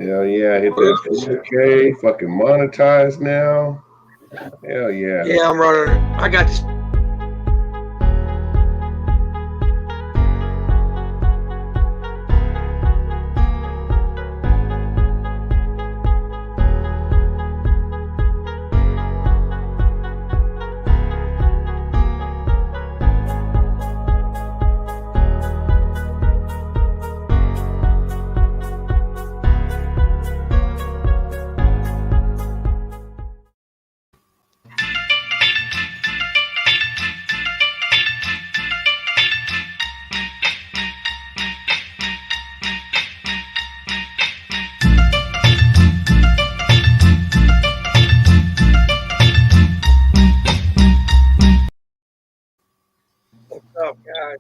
Hell yeah, hit that 2K, fucking monetized now. Hell yeah. Yeah, I'm running. I got this. What's up, guys?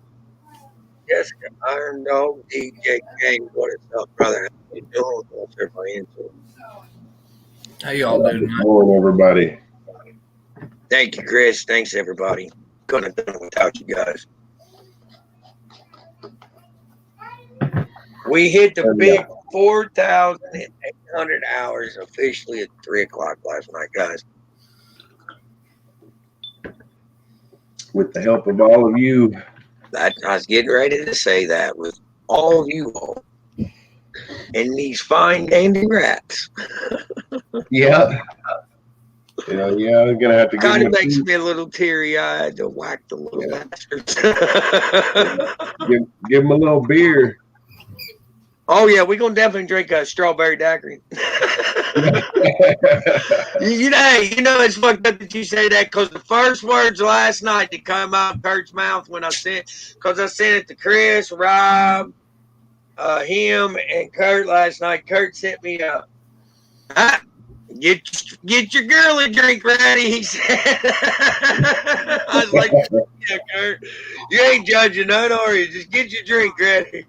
Jessica, Iron Dog, DJ King. What is up, brother? How you doing? What's everybody into? How y'all doing? Good morning, everybody. Thank you, Chris. Thanks, everybody. Couldn't have done it without you guys. We hit the big 4,800 hours officially at 3 o'clock last night, guys. With the help of all of you. I was getting ready to say that with all of you all and these fine dandy rats. Yeah. Yeah, I'm gonna have to kind of makes me a little teary-eyed to whack the little bastards. give them a little beer. Oh yeah, we're gonna definitely drink a strawberry daiquiri. You know, it's fucked up that you say that because the first words last night that come out of Kurt's mouth when I sent it to Chris, Rob, him, and Kurt last night. Kurt sent me get your girl a drink ready, he said. I was like, yeah, Kurt, you ain't judging none, are you? Just get your drink ready.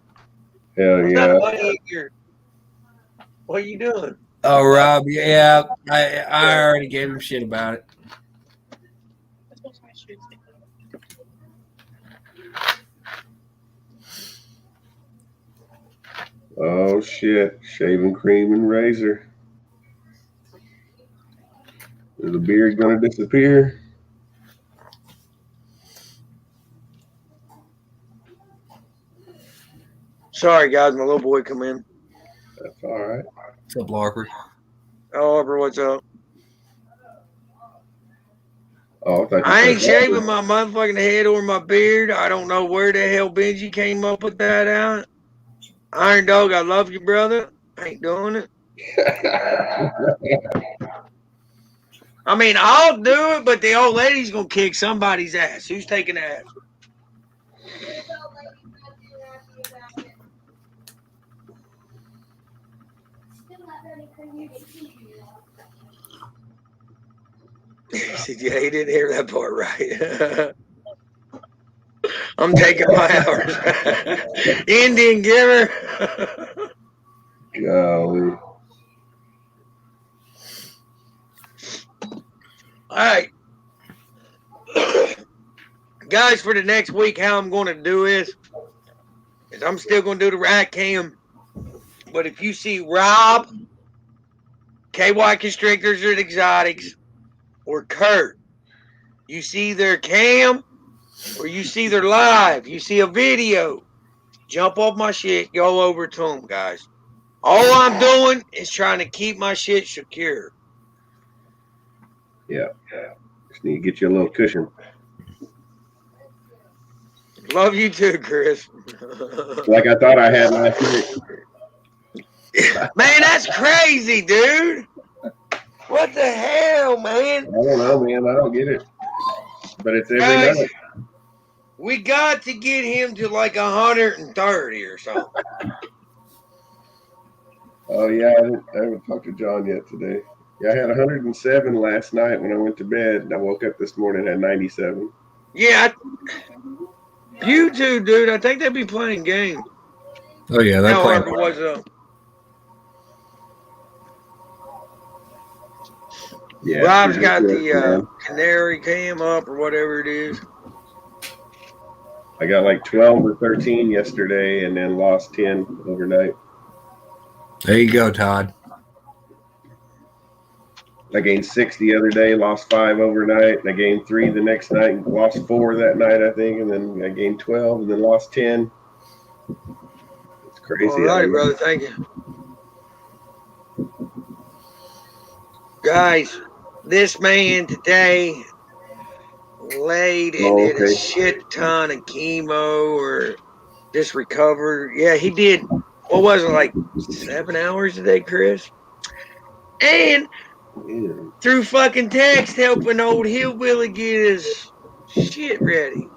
Hell yeah. What are you doing? Oh, Rob, yeah, I already gave him shit about it. Oh shit! Shaving cream and razor. Is the beard gonna disappear? Sorry, guys, my little boy come in. That's all right. What's up, Larper? Oh, Harper, what's up? Oh, I ain't shaving my motherfucking head or my beard. I don't know where the hell Benji came up with that out. Iron Dog, I love you, brother. I ain't doing it. I mean, I'll do it, but the old lady's gonna kick somebody's ass. Who's taking ass? He said, yeah, he didn't hear that part right. I'm taking my hours. Indian giver. Golly. All right. Guys, for the next week, how I'm going to do is I'm still going to do the rat cam. But if you see Rob, KY Constrictors and Exotics, or Kurt, you see their cam or you see their live, you see a video, jump off my shit, go over to them, guys. All I'm doing is trying to keep my shit secure. Yeah. Just need to get you a little cushion. Love you too, Chris. Like I thought I had last night. Man, that's crazy, dude. What the hell, man? I don't know, man. I don't get it. But it's every night. We got to get him to like 130 or something. Oh, yeah. I haven't talked to John yet today. Yeah, I had 107 last night when I went to bed. And I woke up this morning at 97. Yeah. You too, dude. I think they'd be playing games. Oh, yeah. That However, what's up? Yeah, Rob's got the canary cam up or whatever it is. I got like 12 or 13 yesterday and then lost 10 overnight. There you go, Todd. I gained 6 the other day, lost 5 overnight, and I gained 3 the next night, and lost 4 that night, I think, and then I gained 12, and then lost 10. It's crazy. All right, brother. Thank you. Guys, this man today laid and did a shit ton of chemo or just recovered. Yeah, he did. What was it, like 7 hours a day, Chris? And through fucking text, helping old hillbilly get his shit ready.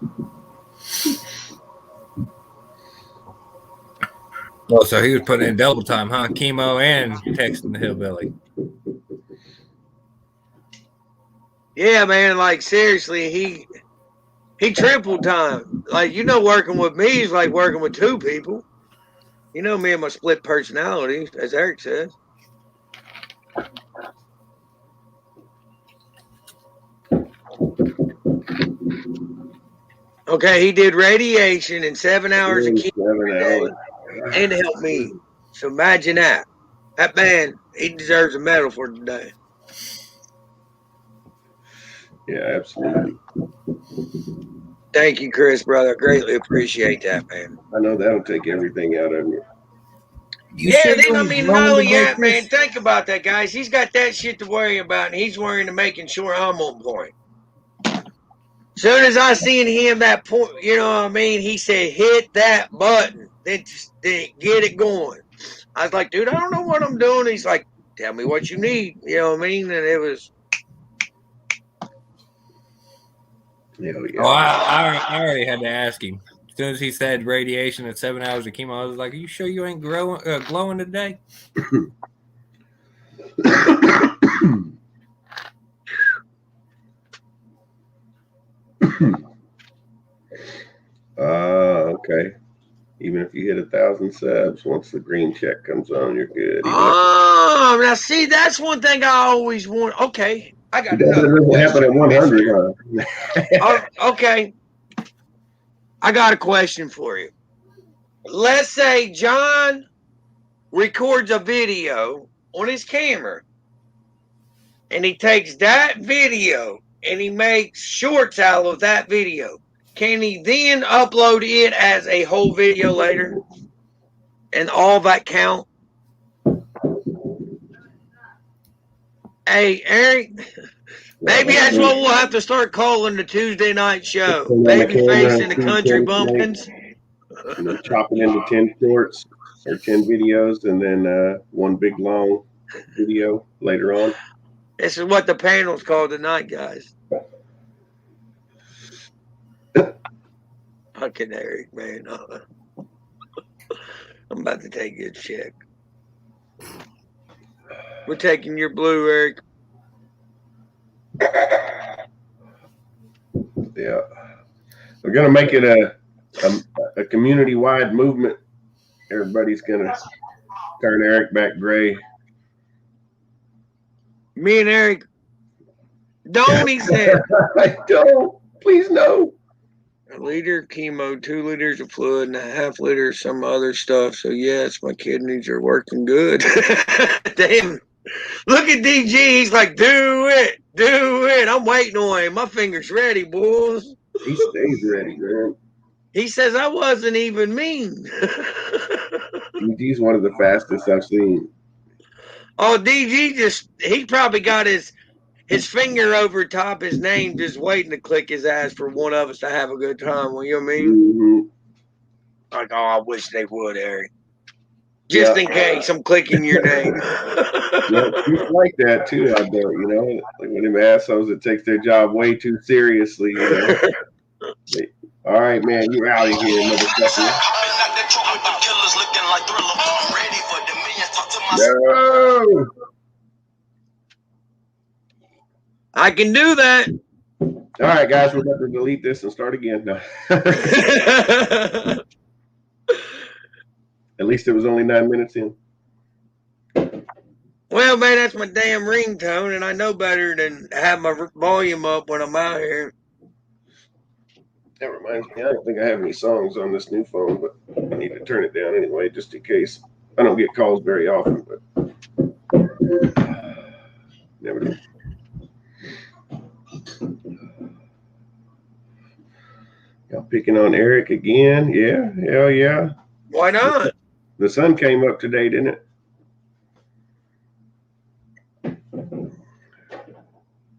Oh, so he was putting in double time, huh? Chemo and texting the hillbilly. Yeah, man. Like seriously, he tripled time. Like working with me is like working with 2 people. You know me and my split personality, as Eric says. Okay, he did radiation in 7 hours of chemo and helped me. So imagine that. That man, he deserves a medal for today. Yeah, absolutely. Thank you, Chris, brother. Greatly appreciate that, man. I know that'll take everything out of you. Not only that, man. Think about that, guys. He's got that shit to worry about, and he's worrying to making sure I'm on point. Soon as I seen him that point, you know what I mean? He said, hit that button. Then get it going. I was like, dude, I don't know what I'm doing. He's like, tell me what you need. You know what I mean? And it was. Yeah. Oh, I already had to ask him. As soon as he said radiation and 7 hours of chemo, I was like, are you sure you ain't glowing today? Okay. Even if you hit 1,000 subs, once the green check comes on, you're good. Oh, now see, that's one thing I always want. Okay, I got another question. Happen at 100, huh? Okay, I got a question for you. Let's say John records a video on his camera, and he takes that video and he makes shorts out of that video. Can he then upload it as a whole video later? And all that count? Hey, Eric, maybe that's what we'll have to start calling the Tuesday night show. Babyface and the Country Bumpkins. Chopping into 10 shorts or 10 videos and then one big long video later on. This is what the panel's called tonight, guys. Fucking Eric, man. I'm about to take a check. We're taking your blue, Eric. Yeah. We're going to make it a community-wide movement. Everybody's going to turn Eric back gray. Me and Eric. Don't, he said. I don't. Please no. A liter of chemo, 2 liters of fluid, and a half liter of some other stuff. So, yes, my kidneys are working good. Damn. Look at DG. He's like, do it. Do it. I'm waiting on him. My finger's ready, boys. He stays ready, man. He says I wasn't even mean. DG's one of the fastest I've seen. Oh, DG he probably got his finger over top his name just waiting to click his ass for one of us to have a good time. Well, you know what I mean? Mm-hmm. Like, oh, I wish they would, Eric. Just in case I'm clicking your name. People like that too, I bet, you know. Like when them assholes that takes their job way too seriously, you know. All right, man, you're out of here, motherfucker. No. I can do that. All right, guys, we're about to delete this and start again. No. At least it was only 9 minutes in. Well, man, that's my damn ringtone, and I know better than have my volume up when I'm out here. That reminds me, I don't think I have any songs on this new phone, but I need to turn it down anyway, just in case. I don't get calls very often, but never know. Y'all picking on Eric again? Yeah, hell yeah. Why not? The sun came up today, didn't it?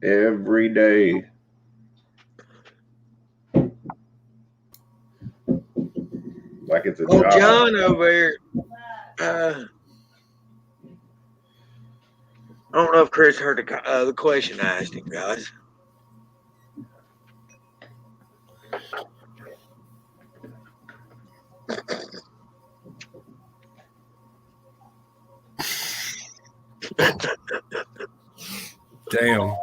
Every day. Like it's a job. John over here. I don't know if Chris heard the question I asked him, guys. Damn.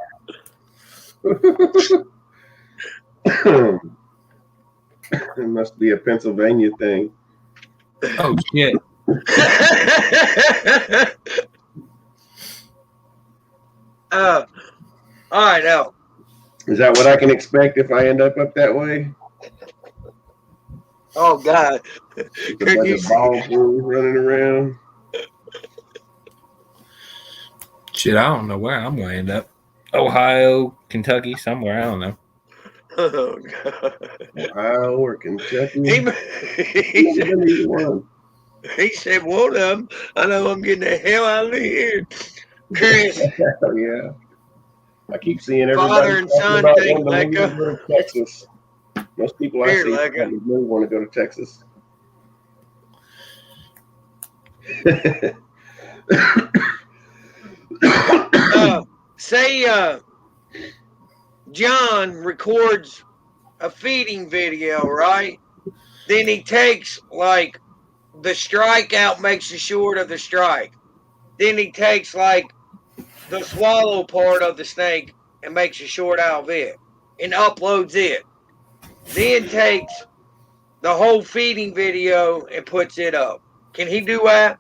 It must be a Pennsylvania thing. Oh shit. All right, now. Is that what I can expect if I end up that way? Oh God! With a bunch of ball fools running around. Shit, I don't know where I'm gonna end up. Ohio, Kentucky, somewhere. I don't know. Oh God! Ohio or Kentucky? He said one of them. I know I'm getting the hell out of here. Chris. Yeah. I keep seeing everybody Father and son thing, like go to Texas. Most people I see want to go to Texas. Say John records a feeding video, right? Then he takes like the strike out, makes a short of the strike. Then he takes like the swallow part of the snake and makes a short out of it and uploads it. Then takes the whole feeding video and puts it up. Can he do that?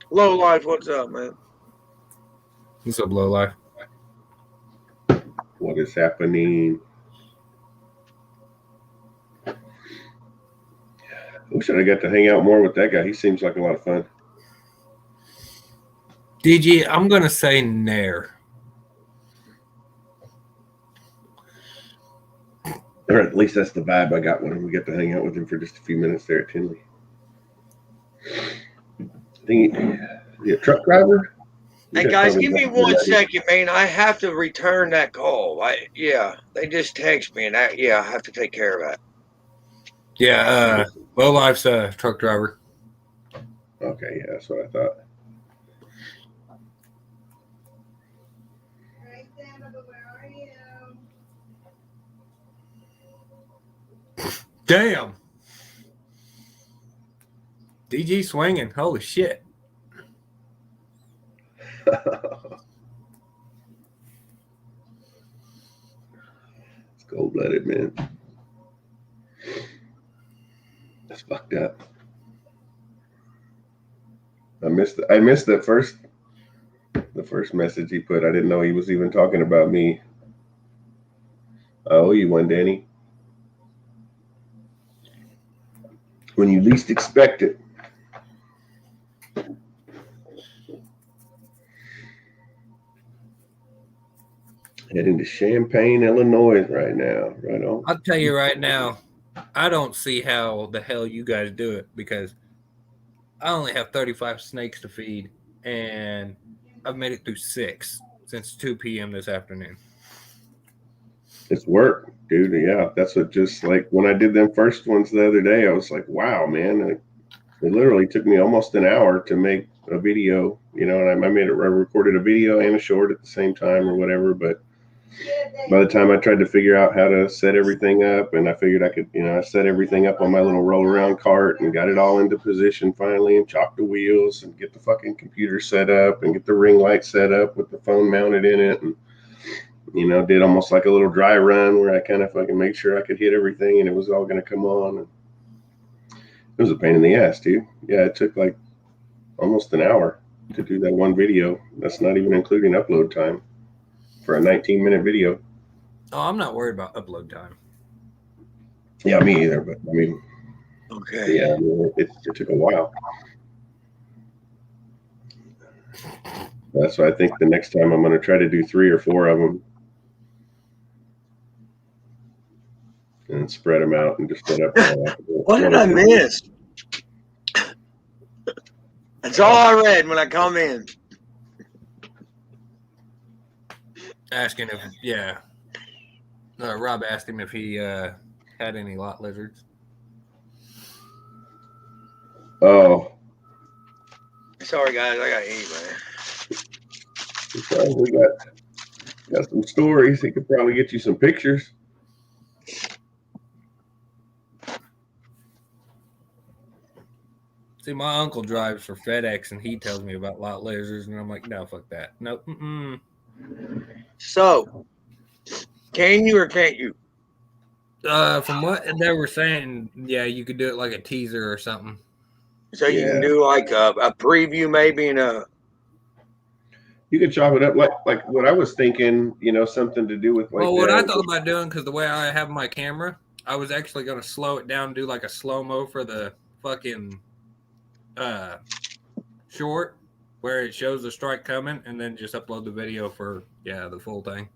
Low Life, what's up, man? What's up, Low Life? What is happening? I wish I got to hang out more with that guy. He seems like a lot of fun. DG, I'm gonna say Nair. Or at least that's the vibe I got when we got to hang out with him for just a few minutes there at Tinley. I think he a truck driver. Hey guys, give me 1 second, man. I have to return that call. They just text me, and I have to take care of that. Yeah, Low Life's a truck driver. Okay, yeah, that's what I thought. Damn. DG swinging. Holy shit. It's cold-blooded, man. That's fucked up. I missed the first message he put. I didn't know he was even talking about me. I owe you one, Danny. When you least expect it. Heading to Champaign, Illinois right now. Right on. I'll tell you right now, I don't see how the hell you guys do it, because I only have 35 snakes to feed, and I've made it through 6 since 2 p.m. this afternoon. It's work, dude. Yeah, that's what, just like when I did them first ones the other day, I was like, wow, man. It literally took me almost an hour to make a video, and I recorded a video and a short at the same time or whatever. But by the time I tried to figure out how to set everything up, and I figured I could, I set everything up on my little roll around cart and got it all into position finally, and chopped the wheels and get the fucking computer set up and get the ring light set up with the phone mounted in it. And, did almost like a little dry run where I kind of fucking made sure I could hit everything and it was all going to come on. And it was a pain in the ass, dude. Yeah, it took like almost an hour to do that one video. That's not even including upload time for a 19-minute video. Oh, I'm not worried about upload time. Yeah, me either. But Okay. Yeah, I mean, it took a while. That's why I think the next time I'm going to try to do 3 or 4 of them and spread them out and just set up. What did I miss? That's all I read when I come in. Asking if, yeah. Rob asked him if he had any lot lizards. Oh. Sorry, guys. I got to eat, man. So we got some stories. He could probably get you some pictures. See, my uncle drives for FedEx, and he tells me about lot lizards, and I'm like, no, fuck that. Nope. Mm-mm. So, can you or can't you? From what they were saying, yeah, you could do it like a teaser or something. So you can do like a preview, maybe, and you could chop it up like what I was thinking. Something to do with like. Well, what I thought about doing, because the way I have my camera, I was actually going to slow it down, do like a slow mo for the fucking short, where it shows the strike coming, and then just upload the video for the full thing.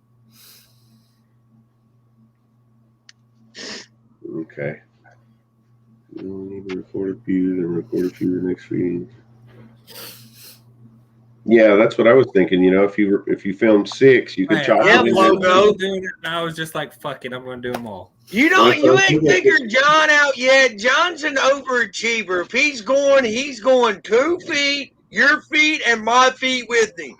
Okay. You need to record a few, then record a few the next feed. Yeah, that's what I was thinking. If you film 6, you could chop it in. Logo. Doing it, and I was just like, "Fuck it, I'm going to do them all." You ain't figured John out yet. John's an overachiever. If he's going 2 feet, your feet and my feet with him.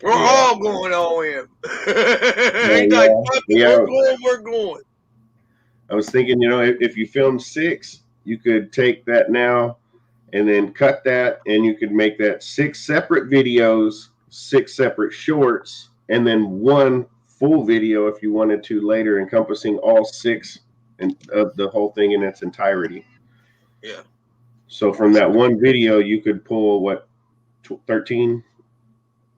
We're all going on him. He's like, fuck it, we're going. I was thinking, if you film 6, you could take that now and then cut that, and you could make that 6 separate videos, 6 separate shorts, and then 1 full video if you wanted to later, encompassing all 6 of the whole thing in its entirety. Yeah. So from that 1 video, you could pull 13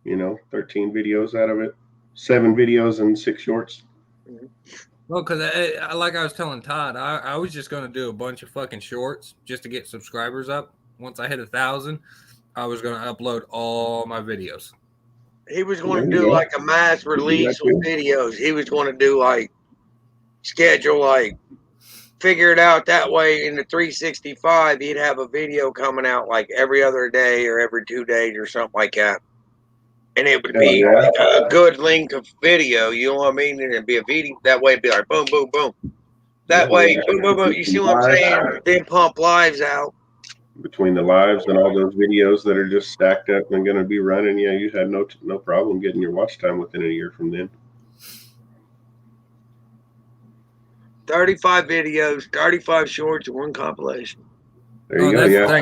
13 videos out of it, 7 videos and 6 shorts. Well, because like I was telling Todd, I was just going to do a bunch of fucking shorts just to get subscribers up. Once I hit 1,000, I was going to upload all my videos. He was going to do like a mass release with videos. He was going to do like schedule, figure it out that way. In the 365, he'd have a video coming out like every other day or every 2 days or something like that. And it would be like a good length of video, you know what I mean? And it'd be a video that way. It'd be like boom, boom, boom. That way, boom, boom, boom. You see what I'm saying? Then pump lives out. Between the lives and all those videos that are just stacked up and going to be running, you had no problem getting your watch time within a year from then. 35 videos, 35 shorts, and 1 compilation. There you go. Yeah, I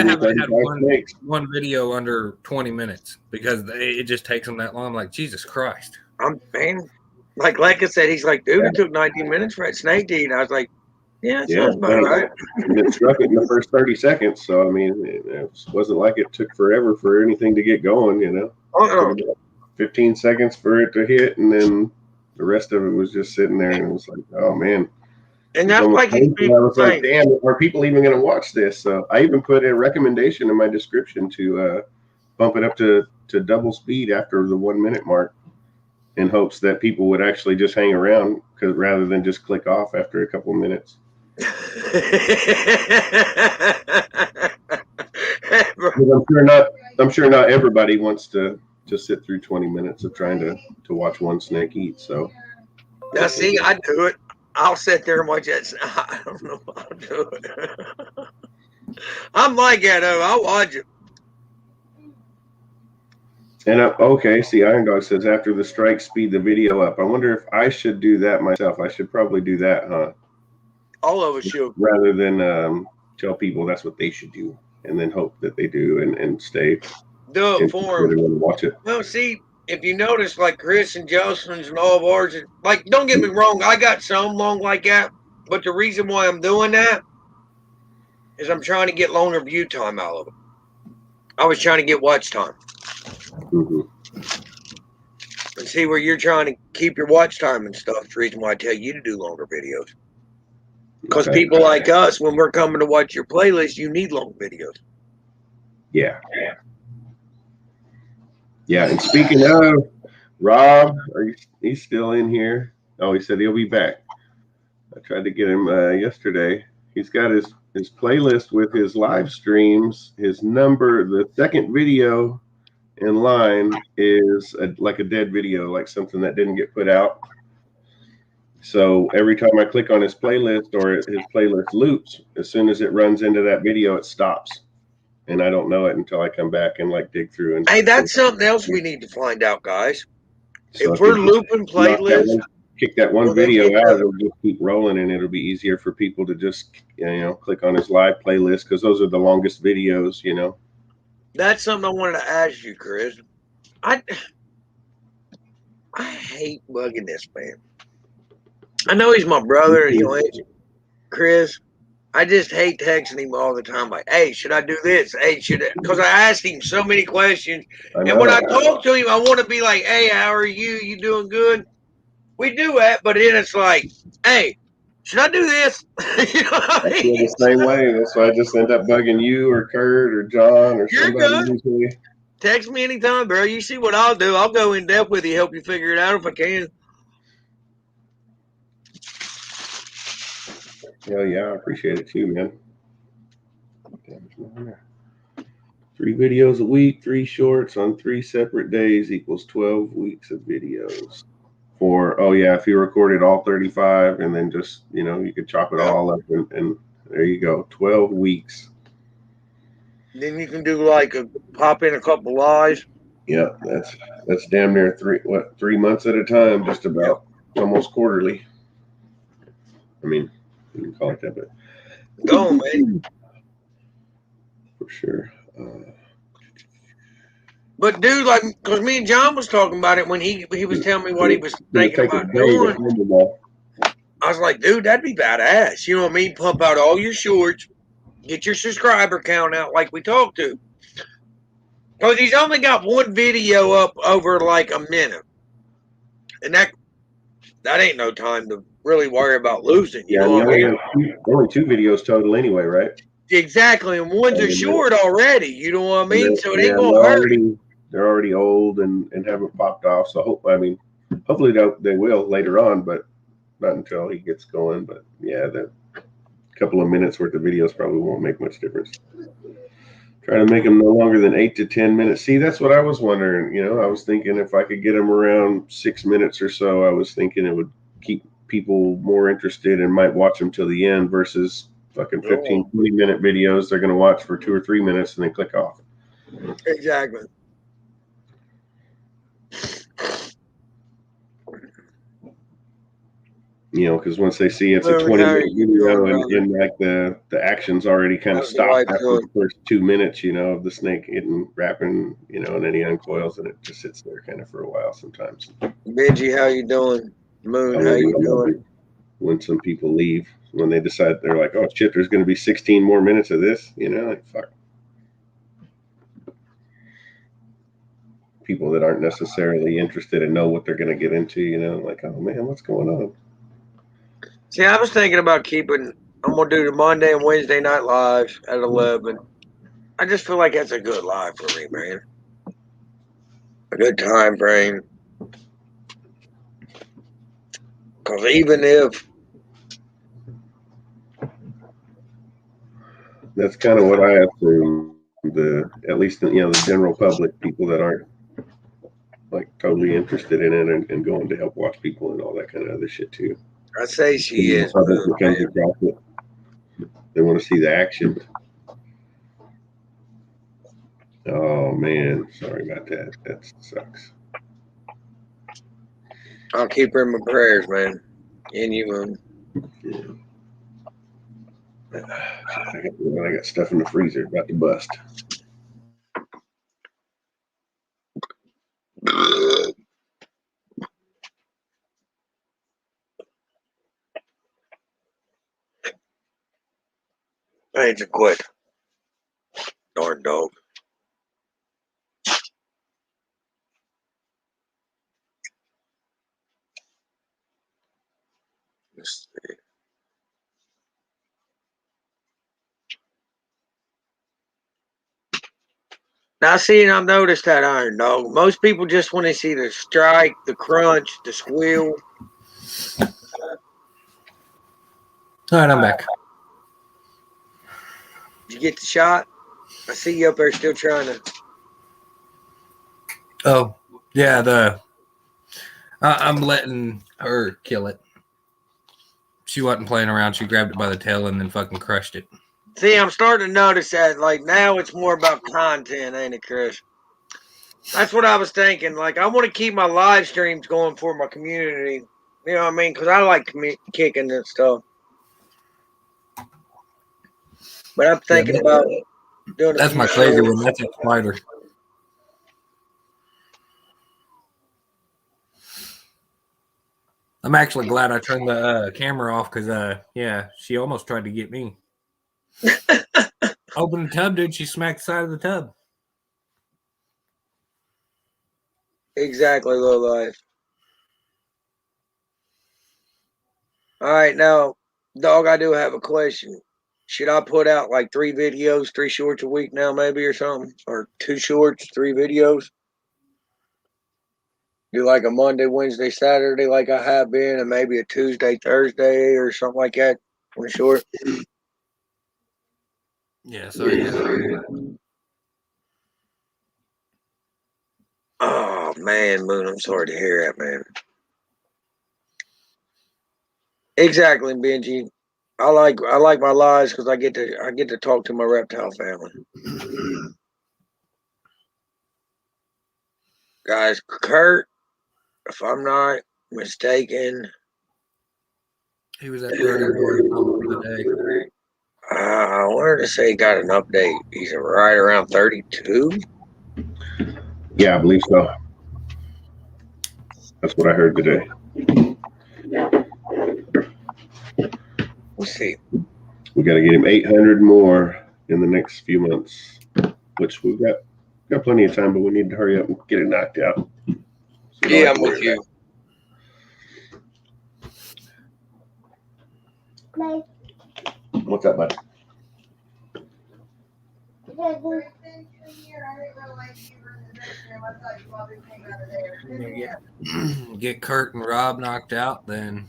haven't had one video under 20 minutes because it just takes them that long. I'm like, Jesus Christ. Like I said, he's like, dude, it took 19 minutes for that snake to eat. I was like, yeah, sounds about right. And it struck it in the first 30 seconds. So, I mean, it wasn't like it took forever for anything to get going, It took 15 seconds for it to hit, and then the rest of it was just sitting there, and it was like, oh, man. And that's like I was like, damn, are people even going to watch this? So I even put a recommendation in my description to bump it up to double speed after the 1 minute mark, in hopes that people would actually just hang around, rather than just click off after a couple of minutes. I'm sure not everybody wants to just sit through 20 minutes of trying to watch one snake eat. So now, see, I do it. I'll sit there and watch that. I don't know if I'll do it. I'm like that, though. I'll watch it. And okay, see, Iron Dog says after the strike, speed the video up. I wonder if I should do that myself. I should probably do that, huh? All of us should. Rather than tell people that's what they should do, and then hope that they do and stay. Do it for them. Watch it. Well, see, if you notice, like Chris and Jocelyn's and all of ours, like, don't get me wrong, I got some long like that, but the reason why I'm doing that is I'm trying to get longer view time out of it. I was trying to get watch time. Mm-hmm. And see where you're trying to keep your watch time and stuff. That's the reason why I tell you to do longer videos. Because Okay. people like us, when we're coming to watch your playlist, you need long videos. Yeah. Yeah. And speaking of Rob, he's still in here. Oh, he said he'll be back. I tried to get him yesterday. He's got his playlist with his live streams. His number, the second video in line is like a dead video, like something that didn't get put out. So every time I click on his playlist or his playlist loops, as soon as it runs into that video, it stops. And I don't know it until I come back and like dig through. And Hey, that's something else we need to find out, guys. so If we're looping knock that playlists, kick that one will they video get out, the- it'll just keep rolling, and it'll be easier for people to just click on his live playlist because those are the longest videos. That's something I wanted to ask you, Chris. I hate bugging this man. I know he's my brother. He'll answer. Chris, I just hate texting him all the time. Like, hey, should I do this? Hey, should I? Because I asked him so many questions. And when I talk to him, I want to be like, hey, how are you? You doing good? We do that, but then it's like, hey, should I do this? You know what I I feel mean? the same way. That's why I just end up bugging you or Kurt or John or You're somebody good. usually. Text me anytime, bro. You see what I'll do. I'll go in depth with you, help you figure it out if I can. Yeah, I appreciate it too, man. 3 videos a week, 3 shorts on 3 separate days equals 12 weeks of videos. If you recorded all 35 and then just, you could chop it all up and there you go, 12 weeks. Then you can do like pop in a couple lies. Yeah, that's damn near 3 months at a time, just about. Almost quarterly. I mean, you can call it that, but Go on, man. for sure. But dude, like, because me and John was talking about it when he was telling me what he was thinking Take a about day to doing. film them all. I was like, dude, that'd be badass. You know what I mean? Pump out all your shorts, get your subscriber count out like we talked to. Because he's only got one video up over like a minute. And that ain't no time to really worry about losing. You Yeah, know and what I you mean? only 2 videos total anyway, right? Exactly. And ones are short already. You know what I mean? So it ain't going to hurt. They're already old and haven't popped off. So hopefully they will later on, but not until he gets going. But yeah, the couple of minutes worth of videos probably won't make much difference. Try to make them no longer than 8 to 10 minutes. See, that's what I was wondering. I was thinking if I could get them around 6 minutes or so, I was thinking it would keep people more interested and might watch them till the end versus fucking 15, 20-minute videos they're going to watch for 2 or 3 minutes and then click off. Exactly. Because once they see it's a 20-minute video and like the action's already kind of stopped after the first 2 minutes, of the snake wrapping, and then he uncoils and it just sits there kind of for a while sometimes. Benji, how you doing? Moon, how you doing? When some people leave, when they decide they're like, oh shit, there's going to be 16 more minutes of this, like fuck. People that aren't necessarily interested and know what they're going to get into, like, oh man, what's going on? See, I was thinking about I'm going to do the Monday and Wednesday night live at 11. I just feel like that's a good live for me, man. A good time frame. Because even if... That's kind of what I assume. At least the general public, people that aren't like totally interested in it and going to help watch people and all that kind of other shit too. I say she is. They want to see the action. Oh man, sorry about that. That sucks. I'll keep her in my prayers, man. And you, Moon. Yeah. I got stuff in the freezer about to bust. I need to quit. Darn dog. Let's see. Now, see, and I've noticed that, Iron Dog. Most people just want to see the strike, the crunch, the squeal. All right, I'm back. Did you get the shot? I see you up there still trying to. Oh, yeah, I'm letting her kill it. She wasn't playing around. She grabbed it by the tail and then fucking crushed it. See, I'm starting to notice that, like, now it's more about content, ain't it, Chris? That's what I was thinking. Like, I want to keep my live streams going for my community. You know what I mean? Because I like kicking and stuff. But I'm thinking about doing That's my crazy one. That's a spider. I'm actually glad I turned the camera off because, yeah, she almost tried to get me. Open the tub, dude. She smacked the side of the tub. Exactly, low life. All right, now, dog, I do have a question. Should I put out like 3 videos, 3 shorts a week now, maybe, or something? Or 2 shorts, 3 videos? Do like a Monday, Wednesday, Saturday, like I have been, and maybe a Tuesday, Thursday, or something like that. One short. Yeah, sorry. Oh man, Moon, I'm sorry to hear that, man. Exactly, Benji. I like my lives because I get to talk to my reptile family. Guys, Kurt, if I'm not mistaken, He was at 31 for the day. I wanted to say he got an update. He's right around 32. Yeah, I believe so. That's what I heard today. We'll see. We got to get him 800 more in the next few months, which we've got plenty of time, but we need to hurry up and get it knocked out. So Yeah, I'm with you. What's up, bud? Get Kurt and Rob knocked out, then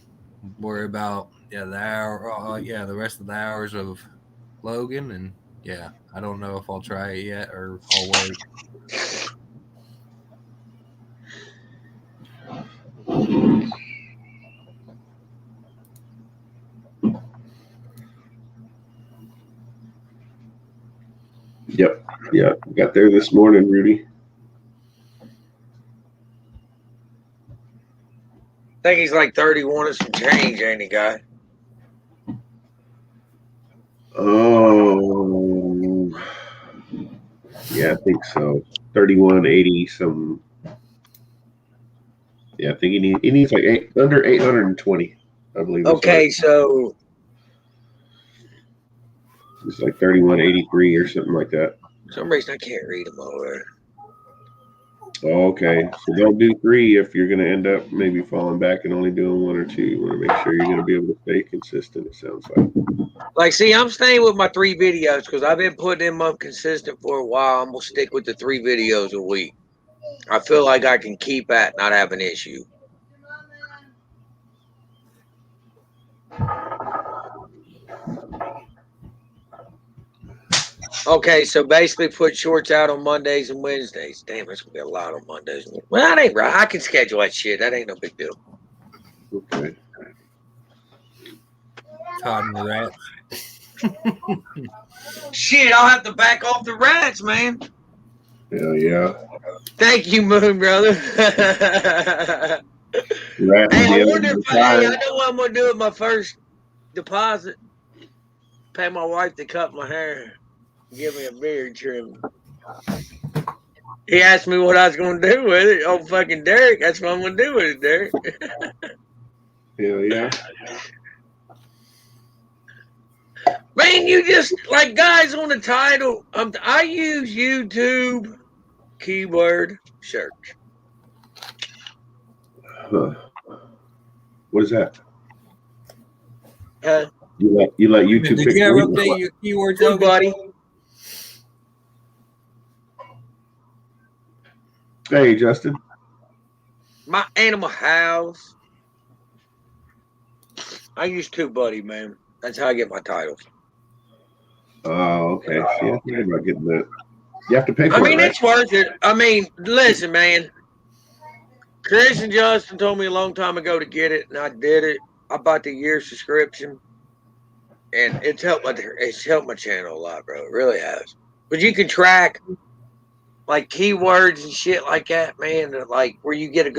worry about the rest of the hours of Logan, and yeah, I don't know if I'll try it yet or I'll wait. Yep. Yeah. Got there this morning, Rudy. I think he's like 31 and some change, ain't he, guy? Oh, yeah, I think so. 3180 some. Yeah, I think he needs like under 820, I believe. Okay, so it's like 3183 or something like that. for some reason I can't read them over there. Okay, so don't do 3 if you're going to end up maybe falling back and only doing 1 or 2. You want to make sure you're going to be able to stay consistent, it sounds like. Like, see, I'm staying with my 3 videos because I've been putting them up consistent for a while. I'm going to stick with the 3 videos a week. I feel like I can keep at not have an issue. Okay, so basically put shorts out on Mondays and Wednesdays. Damn, there's going to be a lot on Mondays. Well, that ain't right. I can schedule that shit. That ain't no big deal. Okay. Todd and the rats. Shit, I'll have to back off the rats, man. Hell yeah. Thank you, Moon, brother. Rats Hey, I wonder if I know what I'm going to do with my first deposit. Pay my wife to cut my hair. Give me a beard trim. He asked me what I was going to do with it. Oh, fucking Derek. That's what I'm going to do with it, Derek. Hell yeah. Man, you just, like, guys on the title, I use YouTube keyword search. Huh. What is that? Huh? You let YouTube Did pick you ever the update your keywords, Good, buddy. Hey, Justin. My animal house. I use TubeBuddy, man. That's how I get my titles. Oh, okay. See, I'm thinking about getting that. You have to pay for I mean, it, right? it's worth it. I mean, listen, man. Chris and Justin told me a long time ago to get it, and I did it. I bought the year subscription, and it's helped my channel a lot, bro. It really has. But you can track like keywords and shit like that, man. Like where you get a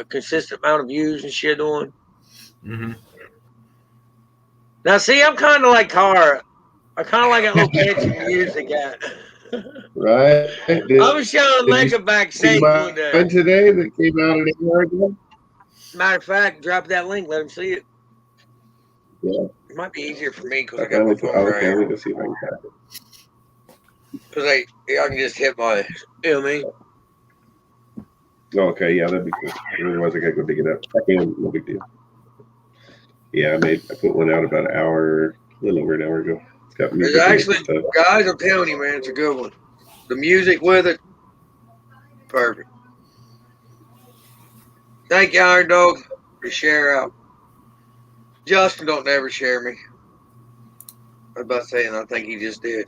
consistent amount of views and shit on. Mm-hmm. Now, see, I'm kind of like Cara. I kind of like that little catchy music. Right? I was showing Did you Lincoln see backstage one day. mine today that came out an hour ago? Matter of fact, drop that link. Let him see it. Yeah. It might be easier for me because I I got my finally phone okay, right let here. me go see if I can catch it. Because I can just hit my, you know what I mean? Oh, okay, yeah, that'd be cool. Otherwise, I gotta go dig it up. I can, no big deal. Yeah, I put one out about a little over an hour ago. It's got music It's in it actually, and stuff. guys, I'm telling you, man, it's a good one. The music with it, perfect. Thank you, Iron Dog, for share out. Justin don't never share me. I was about saying, I think he just did.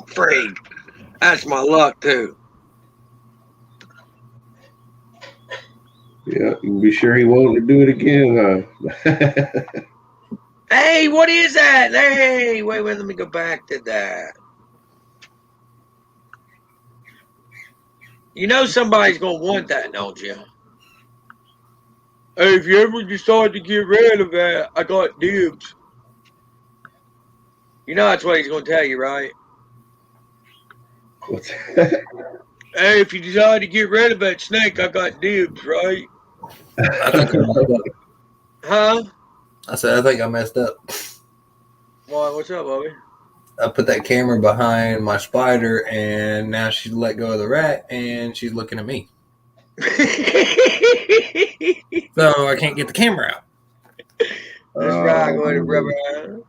Freak. That's my luck, too. Yeah, you can be sure he won't do it again, huh? Hey, what is that? Hey, wait, let me go back to that. You know somebody's going to want that, don't you? Hey, if you ever decide to get rid of that, I got dibs. You know that's what he's going to tell you, right? What's that? Hey, if you decide to get rid of that snake, I got dibs, right? I think I messed up. Huh? I said, I think I messed up. Why, what's up, Bobby? I put that camera behind my spider, and now she's let go of the rat, and she's looking at me. So I can't get the camera out. That's right, go ahead and rub her out.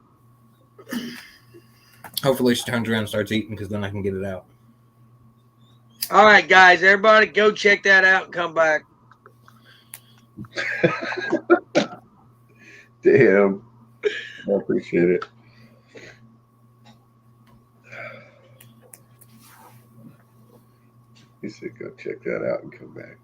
Hopefully she turns around and starts eating, because then I can get it out. All right, guys, everybody go check that out and come back. Damn. I appreciate it. He said go check that out and come back.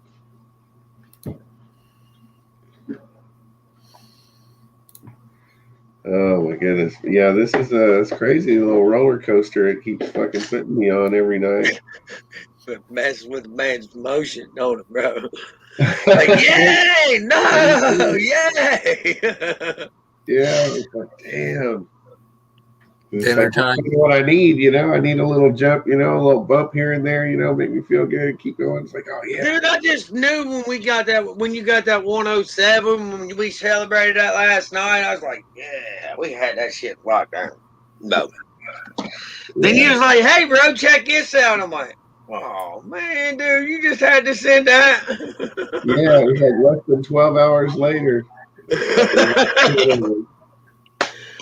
Oh my goodness. Yeah, this is it's crazy little roller coaster it keeps fucking putting me on every night. It messes with the man's emotion, don't it, bro? Like, yay! No! Yay! Yeah, it's like, damn. It's Dinner like, time. what I need, I need a little jump, a little bump here and there, make me feel good, keep going. It's like, oh yeah. Dude, I just knew when you got that 107, when we celebrated that last night, I was like, yeah, we had that shit locked down. No. Yeah. Then he was like, hey, bro, check this out. I'm like, oh, man, dude, you just had to send that. Yeah, it was like less than 12 hours later.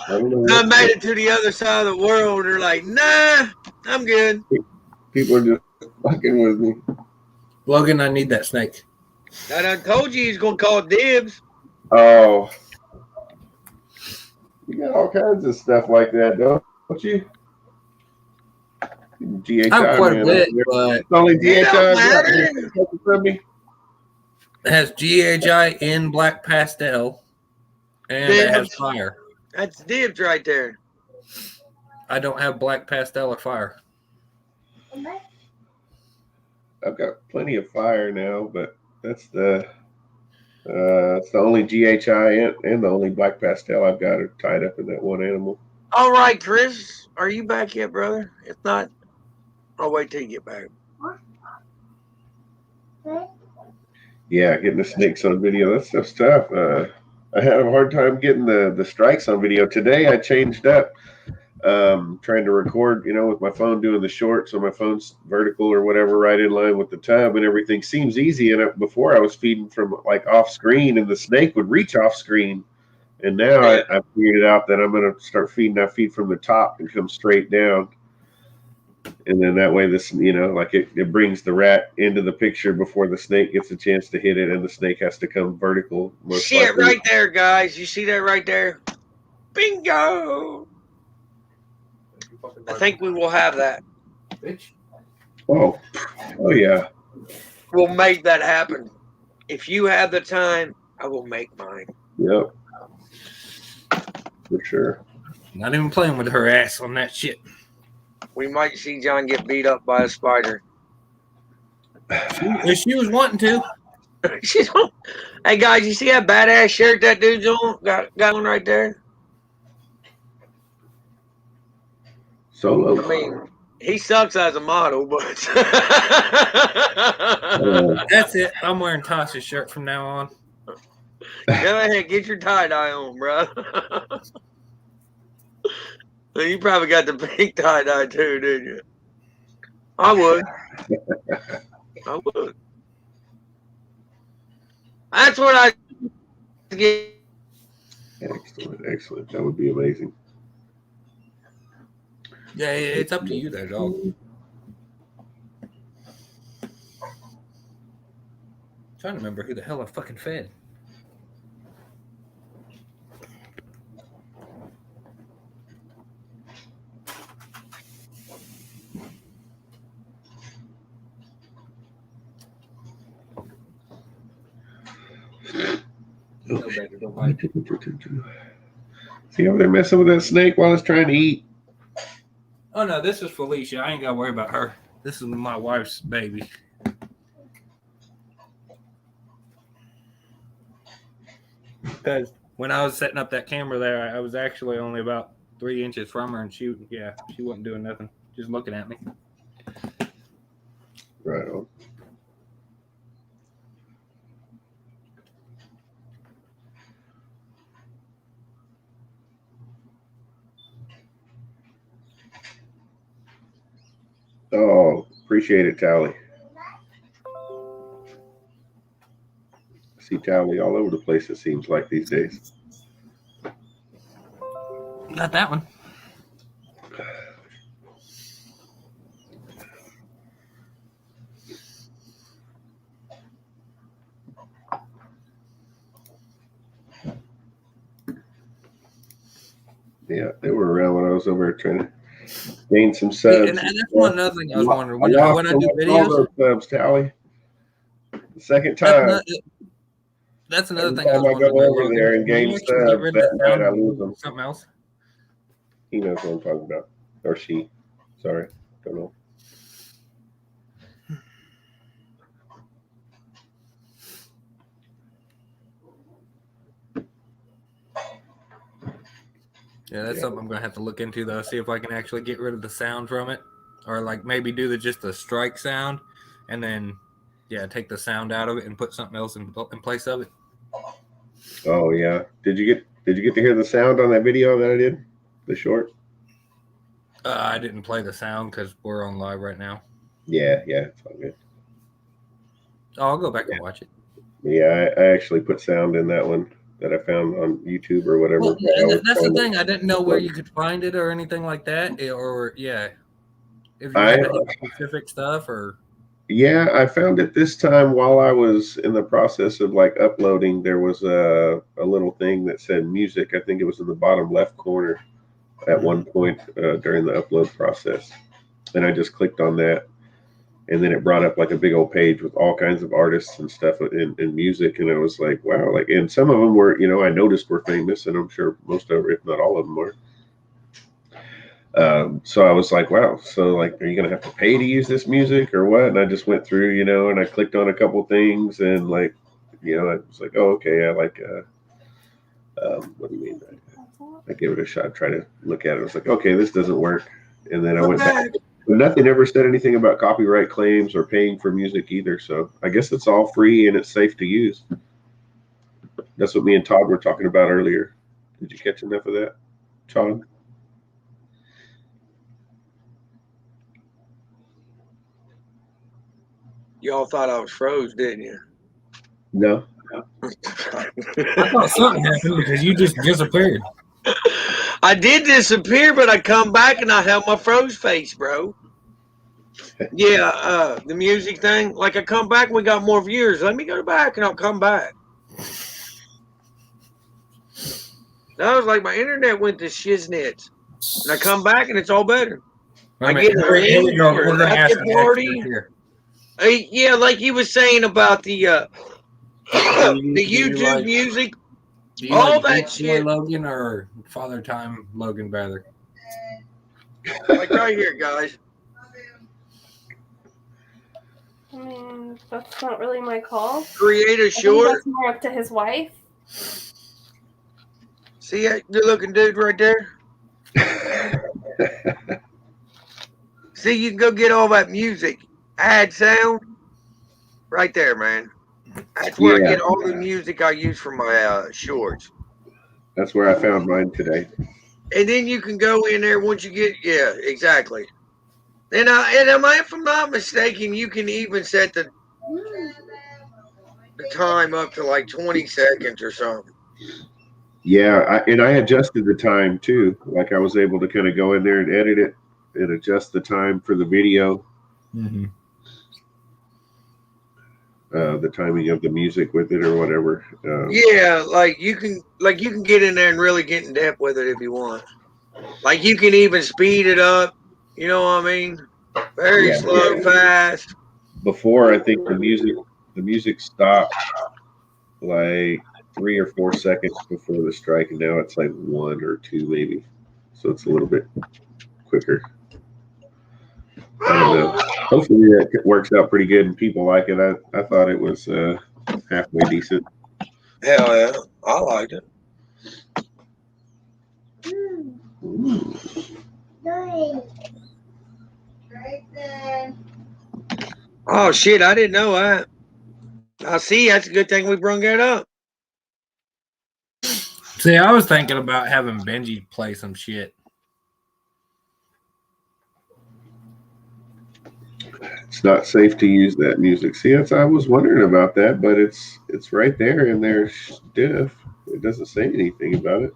I made it to the other side of the world. They're like, nah, I'm good. People are just fucking with me. Logan, I need that snake. I done told you he's going to call dibs. Oh. You got all kinds of stuff like that, don't you? GHI, I'm quite man. a bit, but it's only It GHI. don't matter. From me. it has GHI in black pastel, and it has fire. That's dibs right there. I don't have black pastel or fire. I've got plenty of fire now, but that's the only GHI and the only black pastel I've got are tied up in that one animal. All right, Chris, are you back yet, brother? If not, I'll wait till you get back. Yeah, getting the snakes on video, that stuff's tough. I had a hard time getting the strikes on video. Today I changed up, trying to record, with my phone doing the short, so my phone's vertical or whatever, right in line with the tub, and everything seems easy. And before I was feeding from like off screen, and the snake would reach off screen. And now I figured it out that I'm going to start feeding. I feed from the top and come straight down. And then that way, this, like it brings the rat into the picture before the snake gets a chance to hit it, and the snake has to come vertical. Most Shit, likely. right there, guys. You see that right there? Bingo! I think we will have that. Bitch. Oh yeah. We'll make that happen. If you have the time, I will make mine. Yep. For sure. Not even playing with her ass on that shit. We might see John get beat up by a spider. If she was wanting to. Hey guys, you see that badass shirt that dude's on? Got one right there. Solo. I mean, he sucks as a model, but That's it. I'm wearing Tasha's shirt from now on. go ahead, get your tie-dye on, bro. You probably got the pink tie-dye too, didn't you? I would. That's what I get. Excellent. That would be amazing. Yeah, it's up to you there, dog. I'm trying to remember who the hell I fucking fed. See over there messing with that snake while it's trying to eat. Oh no, this is Felicia. I ain't gotta worry about her. This is my wife's baby. Because when I was setting up that camera there, I was actually only about 3 inches from her, and she wasn't doing nothing, just looking at me. Right on. Oh, appreciate it, Tally. I see Tally all over the place, it seems like these days. Got that one. Yeah, they were around when I was over there trying to gain some subs. And that's one other thing I was wondering. When I do videos, all those subs, Tally. The second time. That's another thing I was wondering. Go over there and gain subs. That night I lose them. Something else. He knows what I'm talking about, or she. Sorry, don't know. Yeah, that's something I'm gonna have to look into though. See if I can actually get rid of the sound from it, or like maybe do just the strike sound, and then take the sound out of it and put something else in place of it. Oh yeah, did you get to hear the sound on that video that I did, the short? I didn't play the sound because we're on live right now. Yeah, it's all good. Oh, I'll go back and watch it. Yeah, I actually put sound in that one that I found on YouTube or whatever. Well, that's the thing. I didn't know where you could find it or anything like that. If you had any specific stuff or. Yeah, I found it this time while I was in the process of like uploading. There was a little thing that said music. I think it was in the bottom left corner at one point during the upload process. And I just clicked on that. And then it brought up like a big old page with all kinds of artists and stuff in music. And I was like, wow, and some of them were, I noticed were famous, and I'm sure most of them, if not all of them, were. So I was like, wow, so like, are you going to have to pay to use this music or what? And I just went through, and I clicked on a couple things and like, I was like, oh, okay. I like, what do you mean? I gave it a shot, try to look at it. I was like, okay, this doesn't work. And then I went back. But nothing ever said anything about copyright claims or paying for music either. So I guess it's all free and it's safe to use. That's what me and Todd were talking about earlier. Did you catch enough of that, Todd? Y'all thought I was froze, didn't you? No. I thought something happened because you just disappeared. I did disappear, but I come back and I have my froze face, bro. Yeah, the music thing. Like I come back and we got more viewers. Let me go back and I'll come back. That was like my internet went to shiznits. And I come back and it's all better. I get a Here we link go. for We're an gonna ask after the party. expert here. Yeah, like he was saying about the the Do you YouTube like- music. Do you All like that Beach Boy shit. Logan or Father Time Logan better? Like right here, guys. I mean, that's not really my call. Create a I think short. that's more up to his wife. See that good looking dude right there? See, you can go get all that music. Add sound. Right there, man. That's where I Yeah. get all the music I use for my shorts. That's where I found mine today. And then you can go in there once you get, yeah, exactly. And if I'm not mistaken, you can even set the time up to like 20 seconds or something. Yeah, and I adjusted the time too. Like I was able to kind of go in there and edit it and adjust the time for the video, Mm-hmm. the timing of the music with it or whatever. Yeah, like you can get in there and really get in depth with it if you want. Like you can even speed it up. You know what I mean? Very Yeah. slow, fast. Before, I think the music stopped like 3 or 4 seconds before the strike, and now it's like 1 or 2 maybe. So it's a little bit quicker. I don't know. Hopefully that works out pretty good and people like it. I thought it was halfway decent. Hell yeah, I liked it. Oh shit, I didn't know that. I see. That's a good thing we brung that up. See, I was thinking about having Benji play some shit. It's not safe to use that music. See, I was wondering about that, but it's right there in their diff. It doesn't say anything about it.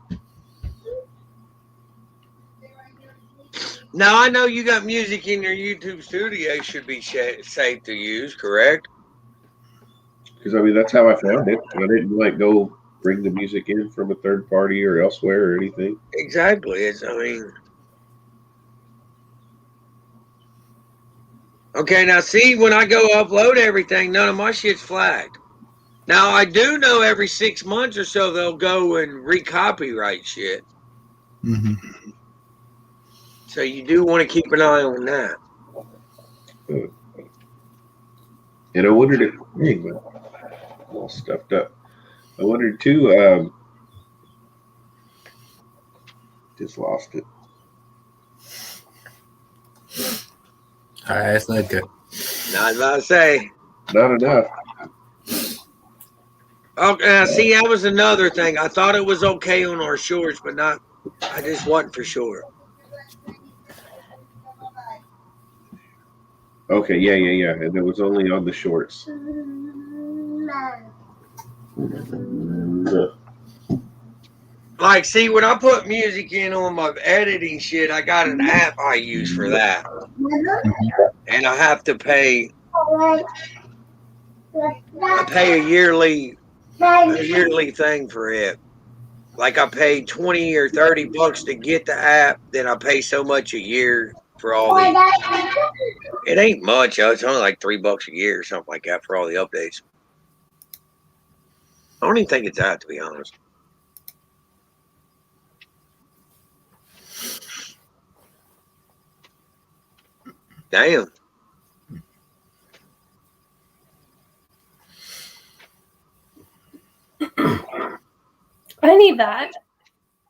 Now I know you got music in your YouTube studio. Should be safe to use, correct? Because I mean that's how I found it. I didn't like go bring the music in from a third party or elsewhere or anything. Exactly. Okay, now see, when I go upload everything, none of my shit's flagged. Now, I do know every 6 months or so they'll go and recopyright shit. Mm-hmm. So you do want to keep an eye on that. And I wondered if, dang, man, I'm all stuffed up. I wondered too, just lost it. All right, that's not good. Not about to say. Not enough. Okay, now see, that was another thing. I thought it was okay on our shorts, but not. I just wasn't for sure. Okay, yeah. And it was only on the shorts. Like, see, when I put music in on my editing shit, I got an app I use for that. And I have to pay. I pay a yearly thing for it. Like I paid 20 or 30 bucks to get the app, then I pay so much a year for all the. It ain't much. It's only like $3 a year or something like that for all the updates. I don't even think it's that, to be honest. Damn. I need that.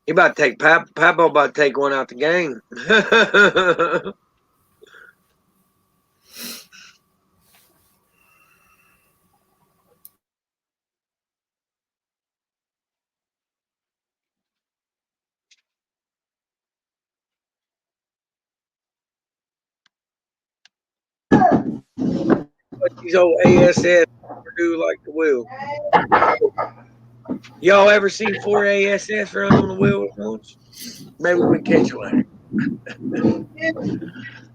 You about to take Papa about to take one out the game. These old ASS do like the wheel. Y'all ever seen 4 ASS run on the wheel once? Maybe we catch one.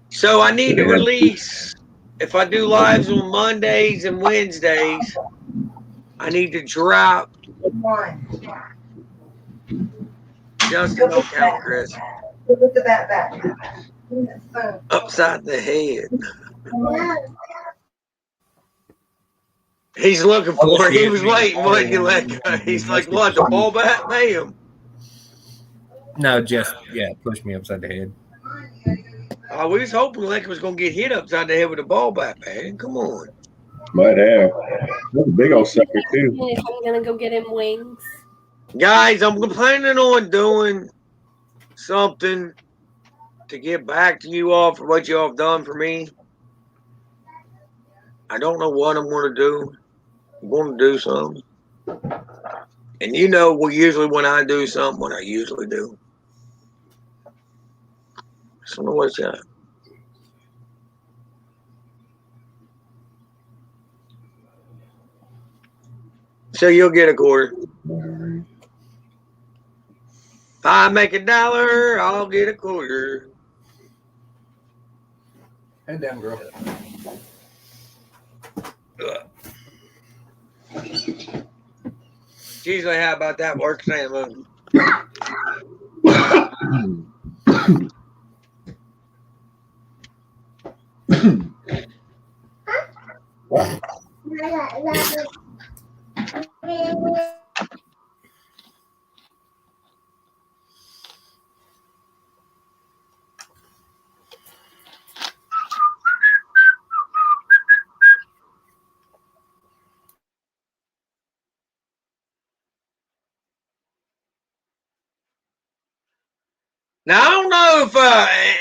So I need to release if I do lives on Mondays and Wednesdays, I need to drop. Justin, don't count, Chris. Look at that back. Upside the head. He's looking for it. He was waiting. What you let go? He's like, what? The ball bat? Bam. No, just push me upside the head. Oh, we was hoping Lecky was gonna get hit upside the head with a ball bat, man. Come on. Might have. That's a big old sucker too. If I'm gonna go get him wings. Guys, I'm planning on doing something to get back to you all for what you all have done for me. I don't know what I'm going to do. I'm going to do something. And you know, usually when I do something, what I usually do. So what's that? So you'll get a quarter. If I make $1, I'll get a quarter. Head down, girl. It's usually how about that works, Sam. Now, I don't know if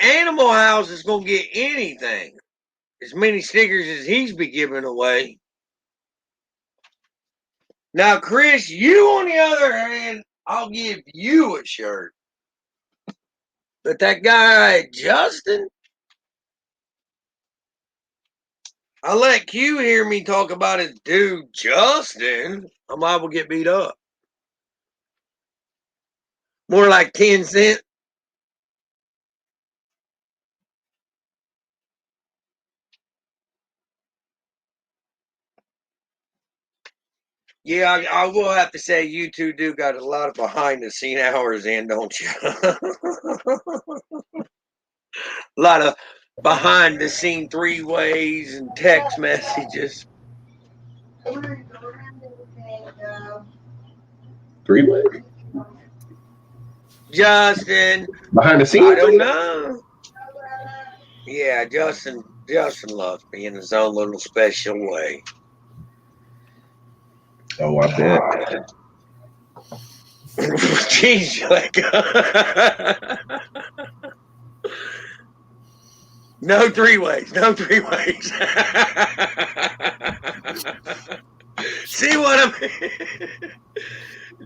Animal House is going to get anything. As many stickers as he's be giving away. Now, Chris, you on the other hand, I'll give you a shirt. But that guy, Justin, I let Q hear me talk about his dude, Justin. I'm liable to get beat up. More like 10 cents. Yeah, I will have to say you two do got a lot of behind the scene hours in, don't you? A lot of behind the scene 3-ways and text messages. 3-way? Justin. Behind the scenes? I don't know. Yeah, Justin loves me in his own little special way. Oh, I bet. Jeez, no 3-ways. No 3-ways. See what I mean?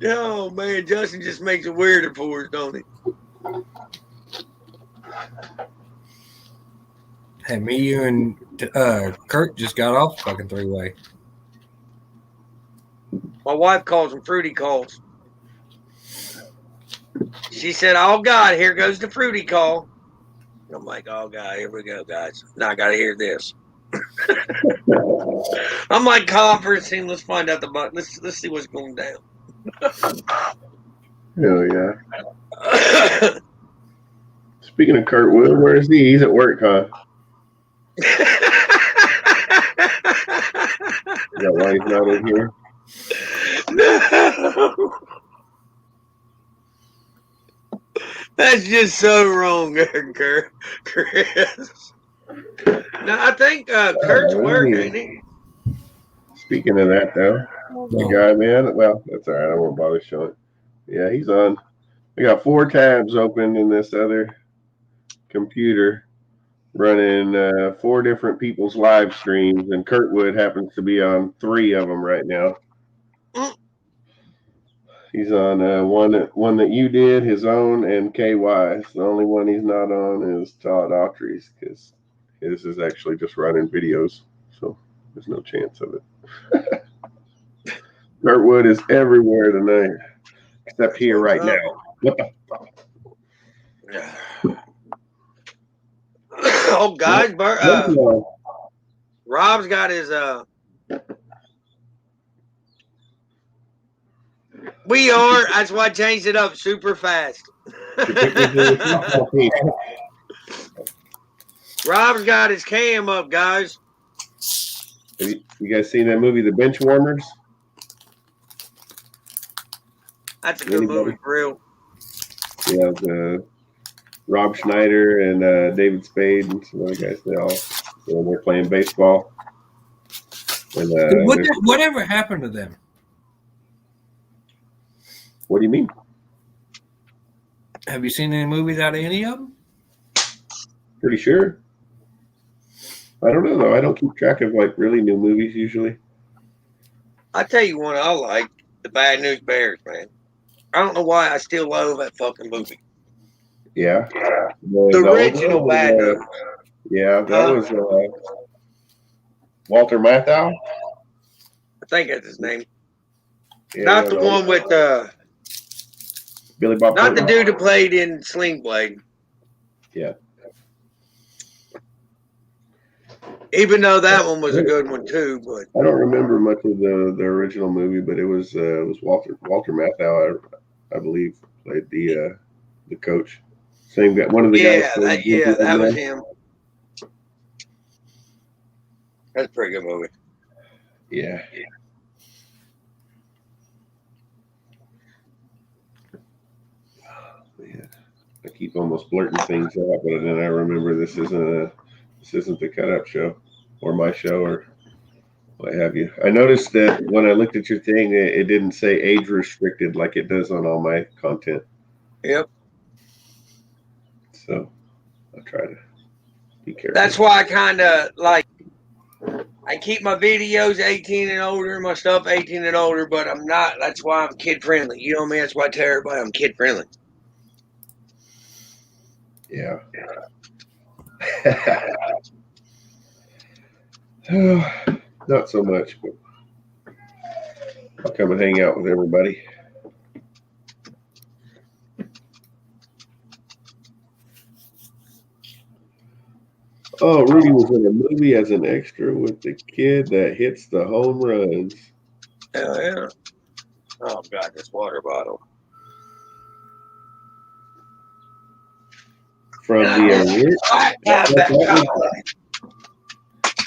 No, man, Justin just makes it weirder for us, don't he? Hey, me, you, and Kurt just got off fucking 3-way. My wife calls them fruity calls. She said, oh, God, here goes the fruity call. I'm like, oh, God, here we go, guys. Now I got to hear this. I'm like conferencing. Let's find out the button. Let's see what's going down. Hell yeah. Speaking of Kurt Wood, where is he? He's at work, huh? Is that why he's not in here? No. That's just so wrong, Chris. No, I think Kurt's working, ain't he? Speaking of that, though, the guy, man, well, that's all right. I won't bother showing. Yeah, he's on. We got 4 tabs open in this other computer running 4 different people's live streams, and Kurtwood happens to be on 3 of them right now. He's on one that you did, his own, and KY's. The only one he's not on is Todd Autry's, because his is actually just running videos, so there's no chance of it. Kurtwood is everywhere tonight, except here right now. What the fuck? Oh, guys, Rob's got his we are. That's why I changed it up super fast. Rob's got his cam up, guys. Have you guys seen that movie, The Benchwarmers? That's a good movie for real. Yeah, Rob Schneider and David Spade and some other guys. They're playing baseball. And, whatever happened to them? What do you mean? Have you seen any movies out of any of them? Pretty sure. I don't know though. I don't keep track of like really new movies usually. I tell you one I like, The Bad News Bears, man. I don't know why I still love that fucking movie. Yeah. The original Bad News. Yeah, that was Walter Matthau. I think that's his name. Yeah, not the one with Billy Bob. Not the dude who played in Sling Blade. Yeah. Even though that one was a good one too, but I don't remember much of the original movie, but it was Walter Matthau, I believe, played the coach. Same guy, one of the guys. That was him. That's a pretty good movie. Yeah. Man, I keep almost blurting things out, but then I remember this isn't the Cut Up Show or my show or what have you. I noticed that when I looked at your thing, it didn't say age restricted like it does on all my content. Yep. So I'll try to be careful. That's why I kind of like. I keep my videos 18 and older, my stuff 18 and older, but I'm not. That's why I'm kid friendly. You know what I mean? That's why I tell everybody I'm kid friendly. Yeah. Not so much, but I'll come and hang out with everybody. Oh, Rudy was in a movie as an extra with the kid that hits the home runs. Hell yeah. Oh, God, this water bottle. From the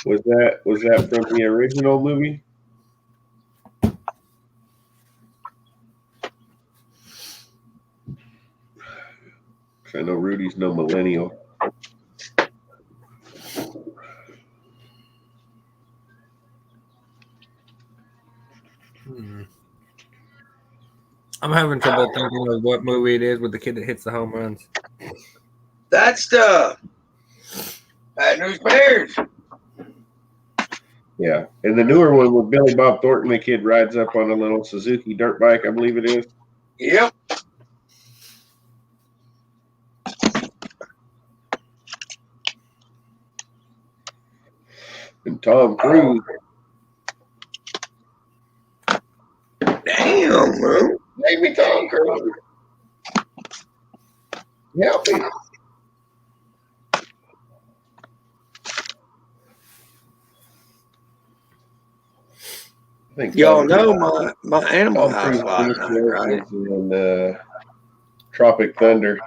was that from the original movie? I know Rudy's no millennial. I'm having trouble thinking of what movie it is with the kid that hits the home runs. That's the Bad News Bears. Yeah, and the newer one with Billy Bob Thornton, the kid rides up on a little Suzuki dirt bike, I believe it is. Yep. And Tom Cruise. Damn, bro. Maybe Tom Cruise. Help me. I think y'all know my Animal House last night, right? In Tropic Thunder.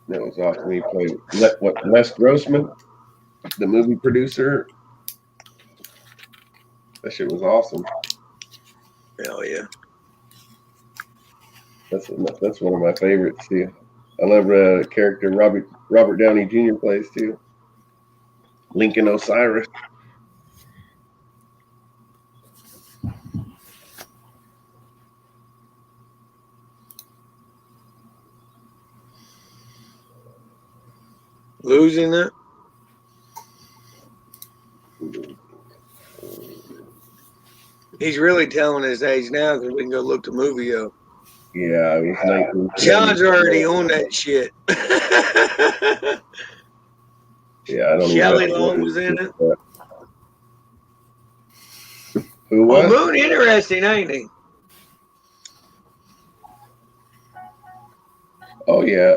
That was awesome. He played Les Grossman, the movie producer. That shit was awesome. Hell yeah. That's one of my favorites too. I love the character Robert Downey Jr. plays too. Lincoln Osiris. Losing it? He's really telling his age now because we can go look the movie up. Yeah, I was 19. John's already on that shit. Yeah, I don't Shelley even know. Long was in it. Who Well, was? Moon interesting, ain't he? Oh yeah.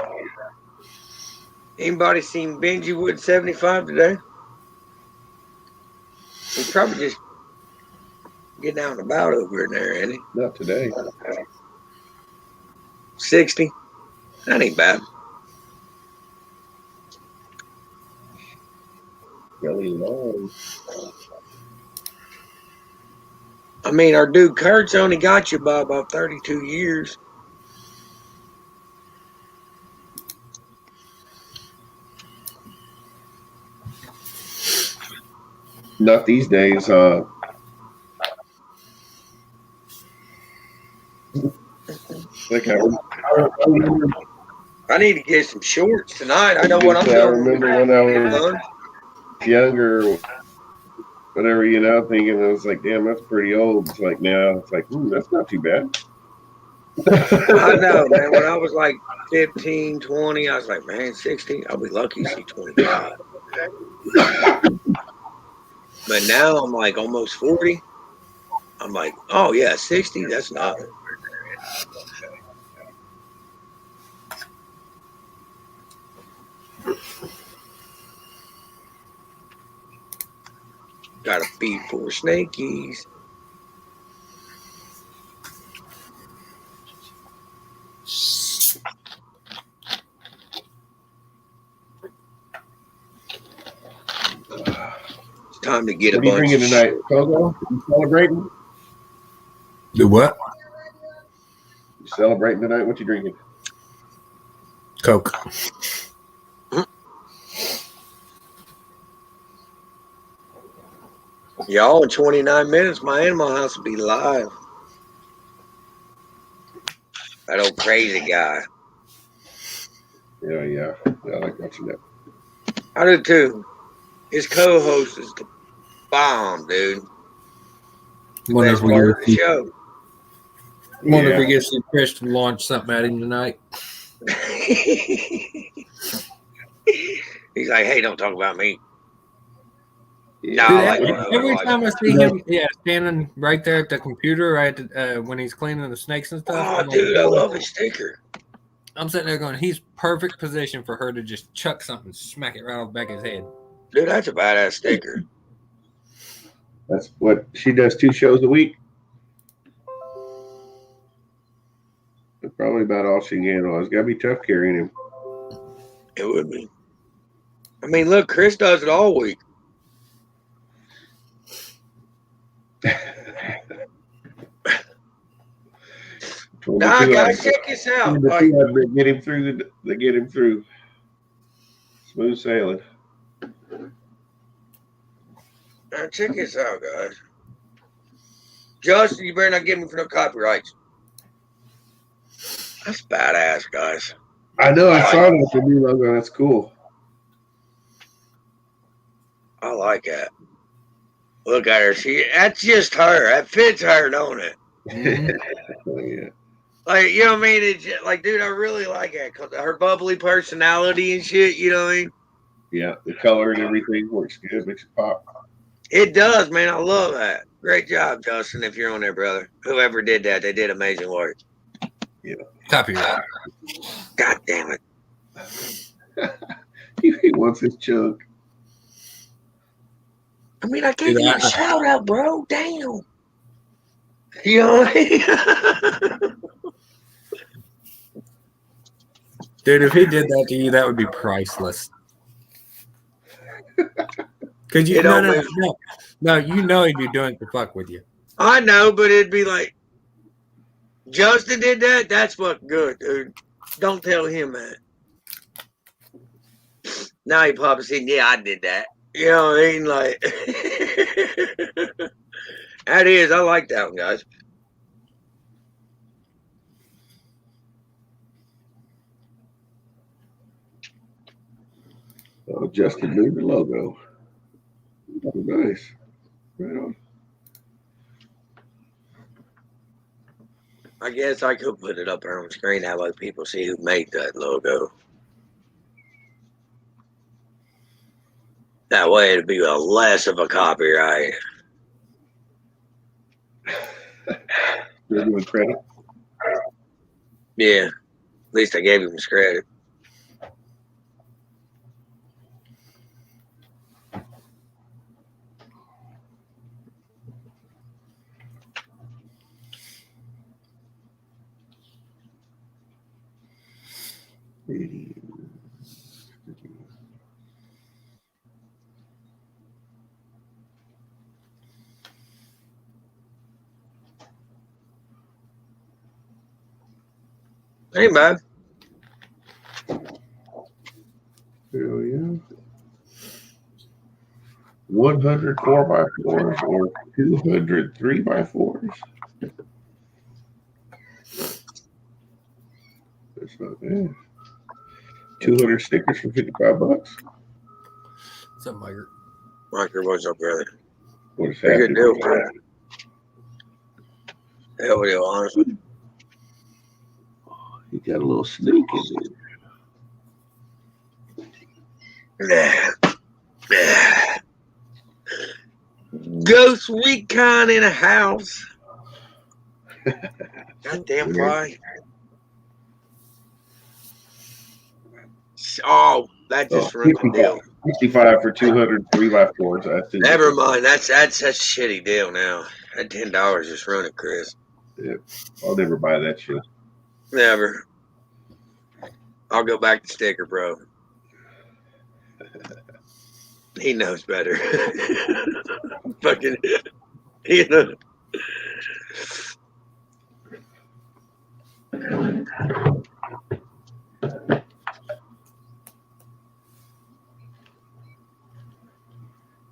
Anybody seen Benji Wood 75 today? He's probably just getting out and about over in there, ain't he? Not today. 60. That ain't bad. Really long. I mean, our dude Kurt's only got you by about 32 years. Not these days. Like I need to get some shorts tonight. I know what I'm I doing. remember when I was younger, whatever, thinking I was like, damn, that's pretty old. It's like now, it's like, that's not too bad. I know, man. When I was like 15, 20, I was like, man, 60, I'll be lucky to see 25. But now I'm like almost 40. I'm like, oh yeah, 60, that's nothing. Got a feed for snakies. It's time to get What a are you bunch. drinking tonight, Coco? You celebrating? Do what? You celebrating tonight? What you drinking? Coke. Y'all, in 29 minutes, my Animal House will be live. That old crazy guy. Yeah. I like watching that. I do too. His co-host is the bomb, dude. Wonder Best if we part of get the show. Wonder if we get some Chris to launch something at him tonight. He's like, hey, don't talk about me. Yeah. No, Dude, I like every it. time I see him, standing right there at the computer, when he's cleaning the snakes and stuff. Oh, I'm dude, I like, love his sticker. I'm sitting there going, he's perfect position for her to just chuck something, smack it right off the back of his head. Dude, that's a badass sticker. That's what she does. 2 shows a week. That's probably about all she can handle. It's got to be tough carrying him. It would be. I mean, look, Chris does it all week. Nah, guys, check this out. Like, they get him through. They get him through. Smooth sailing. now check this out, guys. Justin, you better not get me for no copyrights. That's badass, guys. I know. I saw that the new logo. That's cool. I like that. Look at her. That's just her. That fits her, don't it? Oh, yeah. Like, you know what I mean? It's just, like, dude, I really like it. Her bubbly personality and shit, you know what I mean? Yeah, the color and everything works good. Makes it pop. It does, man. I love that. Great job, Justin, if you're on there, brother. Whoever did that, they did amazing work. Yeah. Copyright. God damn it. He wants his chunk. I mean, I gave you a shout out, bro. Damn. You know what I mean? Dude, if he did that to you, that would be priceless. Because you no, you know he'd be doing it to fuck with you. I know, but it'd be like, Justin did that? That's fucking good, dude. Don't tell him that. Now he probably said, yeah, I did that. You know what I mean? Like, that is, I like that one, guys. Oh, Justin moved the logo. Oh, nice. Right on. I guess I could put it up there on the screen. That way people see who made that logo. That way it'd be a less of a copyright. You're doing credit. Yeah, at least I gave him his credit. Ain't bad. Hell yeah. 100 4x4s or 200 3x4s. That's not bad. 200 stickers for $55. Something like it. Marker, what's up, brother? What is Pretty happening? good deal, bro. Hell yeah, honestly. You got a little snake in there. Ghost Recon in a house. Goddamn fly. Oh, that just ruined the deal. 55 for 200 3x4s. I think. Never mind. That's such a shitty deal now. That $10 just ruined it, Chris. Yeah, I'll never buy that shit. Never. I'll go back to sticker, bro. He knows better. Fucking, you know.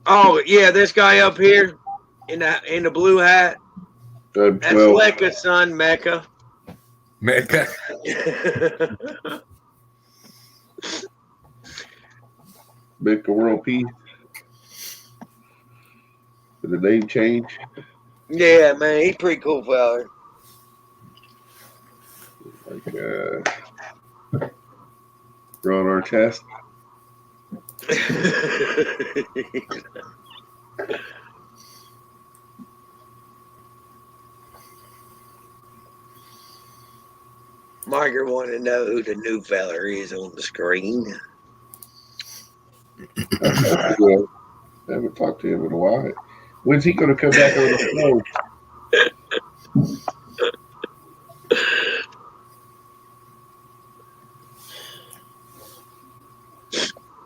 Oh yeah, this guy up here in the blue hat. That's 12. Lekka's son, Mecca. Mecca. Make a world peace. Did the name change? Yeah, man, he's pretty cool fella. Like throw on our chest. Margaret wanted to know who the new fella is on the screen. I haven't talked to him in a while. When's he going to come back on the phone?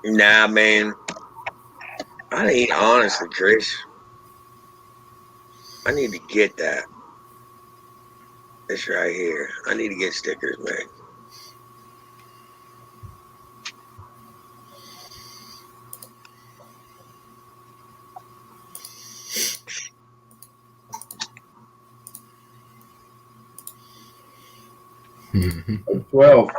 Nah, man. I need, honestly, Chris. I need to get that. This right here. I need to get stickers, man. Mm-hmm. 12.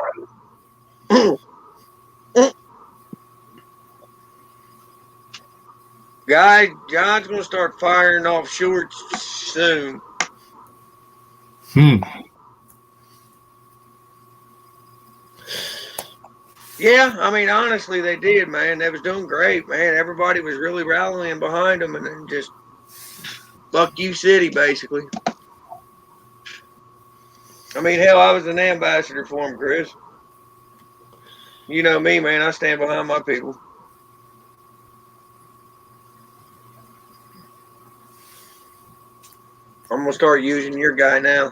Guy, John's gonna start firing off shorts soon. Yeah, I mean, honestly, they did, man. They was doing great, man. Everybody was really rallying behind them, and then just fuck you, city, basically. I mean, hell, I was an ambassador for him, Chris. You know me, man. I stand behind my people. I'm gonna start using your guy now.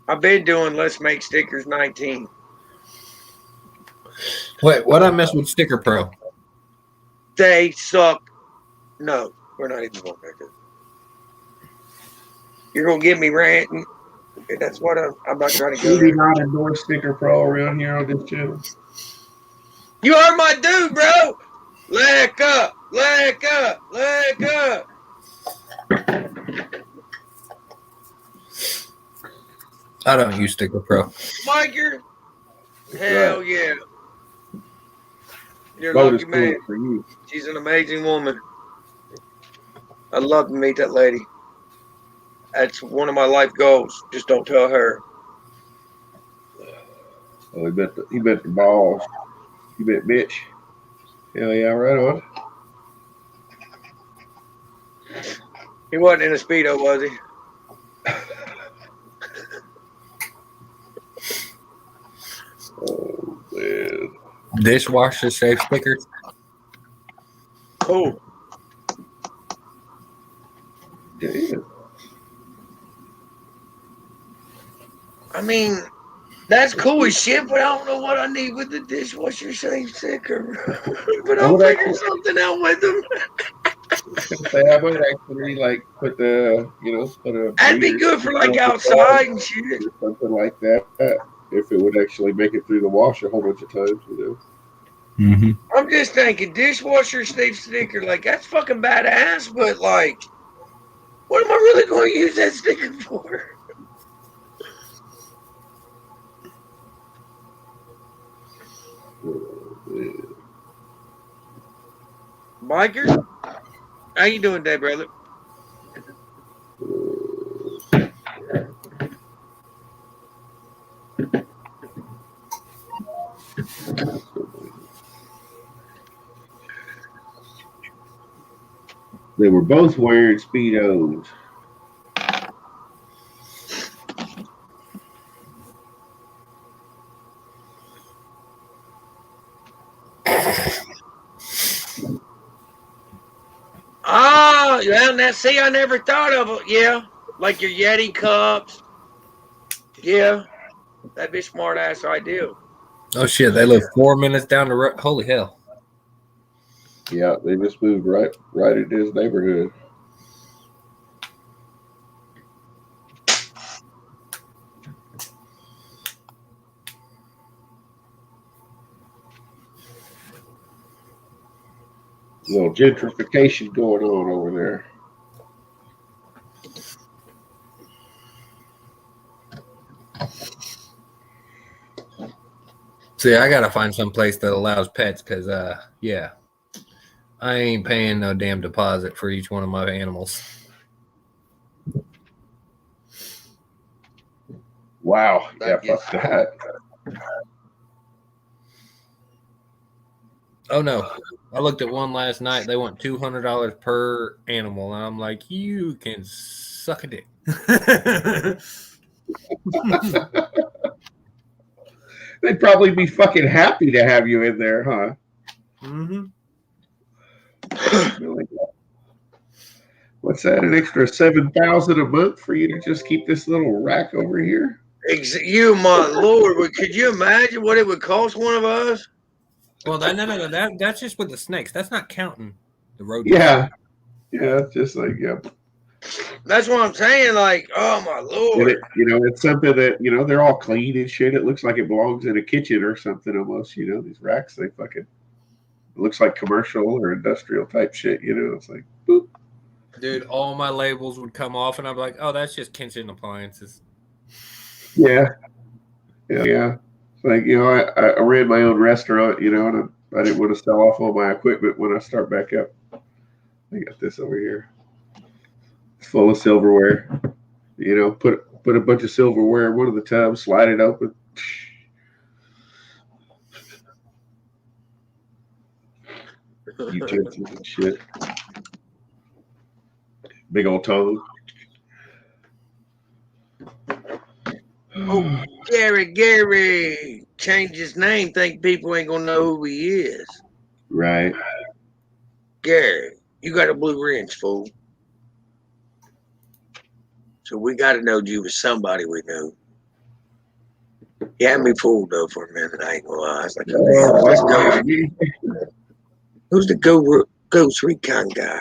I've been doing Let's Make Stickers 19. Wait, what I mess with Sticker Pro? They suck. No, we're not even going back there. You're gonna get me ranting. That's what I'm not trying to go We do there. not endorse Sticker Pro around here on this channel. You are my dude, bro. Leg up, leg up, leg up. I don't use Sticker Pro. Mike, hell yeah. You're a Bonus lucky man. point for you. She's an amazing woman. I'd love to meet that lady. That's one of my life goals. Just don't tell her. Oh, he bet the balls. You bet bitch. Hell yeah, right on. He wasn't in a Speedo, was he? Oh man. Dishwasher safe stickers. Cool. Damn. I mean, that's cool as shit, but I don't know what I need with the dishwasher safe sticker. But I'll figure something out with them. Say I might actually like put put a That'd be good for like outside and shit. or something like that. If it would actually make it through the wash a whole bunch of times, Mm-hmm. I'm just thinking, dishwasher safe sticker, like that's fucking badass, but like, what am I really going to use that sticker for? Biker, how you doing today, brother? They were both wearing Speedos. Ah, yeah, now see, I never thought of it. Yeah, like your Yeti cups. Yeah, that'd be a smart ass idea. Oh shit! They live 4 minutes down the road. Holy hell! Yeah, they just moved right into his neighborhood. A little gentrification going on over there. See, I gotta find some place that allows pets, cause yeah, I ain't paying no damn deposit for each one of my animals. Wow. Yeah, fuck that. Oh no, I looked at one last night. They want $200 per animal, and I'm like, you can suck a dick. They'd probably be fucking happy to have you in there, huh? Mm-hmm. What's that? An extra $7,000 a month for you to just keep this little rack over here? You, my lord, could you imagine what it would cost one of us? Well, that's just with the snakes. That's not counting the rodents. Yeah, it's just like, yep. That's what I'm saying. Like, oh my lord. It's something that they're all clean and shit. It looks like it belongs in a kitchen or something almost. These racks, they fucking it looks like commercial or industrial type shit. It's like, boop. Dude, all my labels would come off, and I'm like, oh, that's just kitchen appliances. Yeah. It's like, I ran my own restaurant, and I didn't want to sell off all my equipment when I start back up. I got this over here. It's full of silverware. Put a bunch of silverware in one of the tubs, slide it open. Utensils and shit. Big old tongue. Oh, Gary changed his name. Think people ain't gonna know who he is. Right. Gary, you got a blue wrench, fool. So we got to know you was somebody we knew. You had me fooled though for a minute. I ain't gonna lie. I was like, who's the Ghost Recon guy?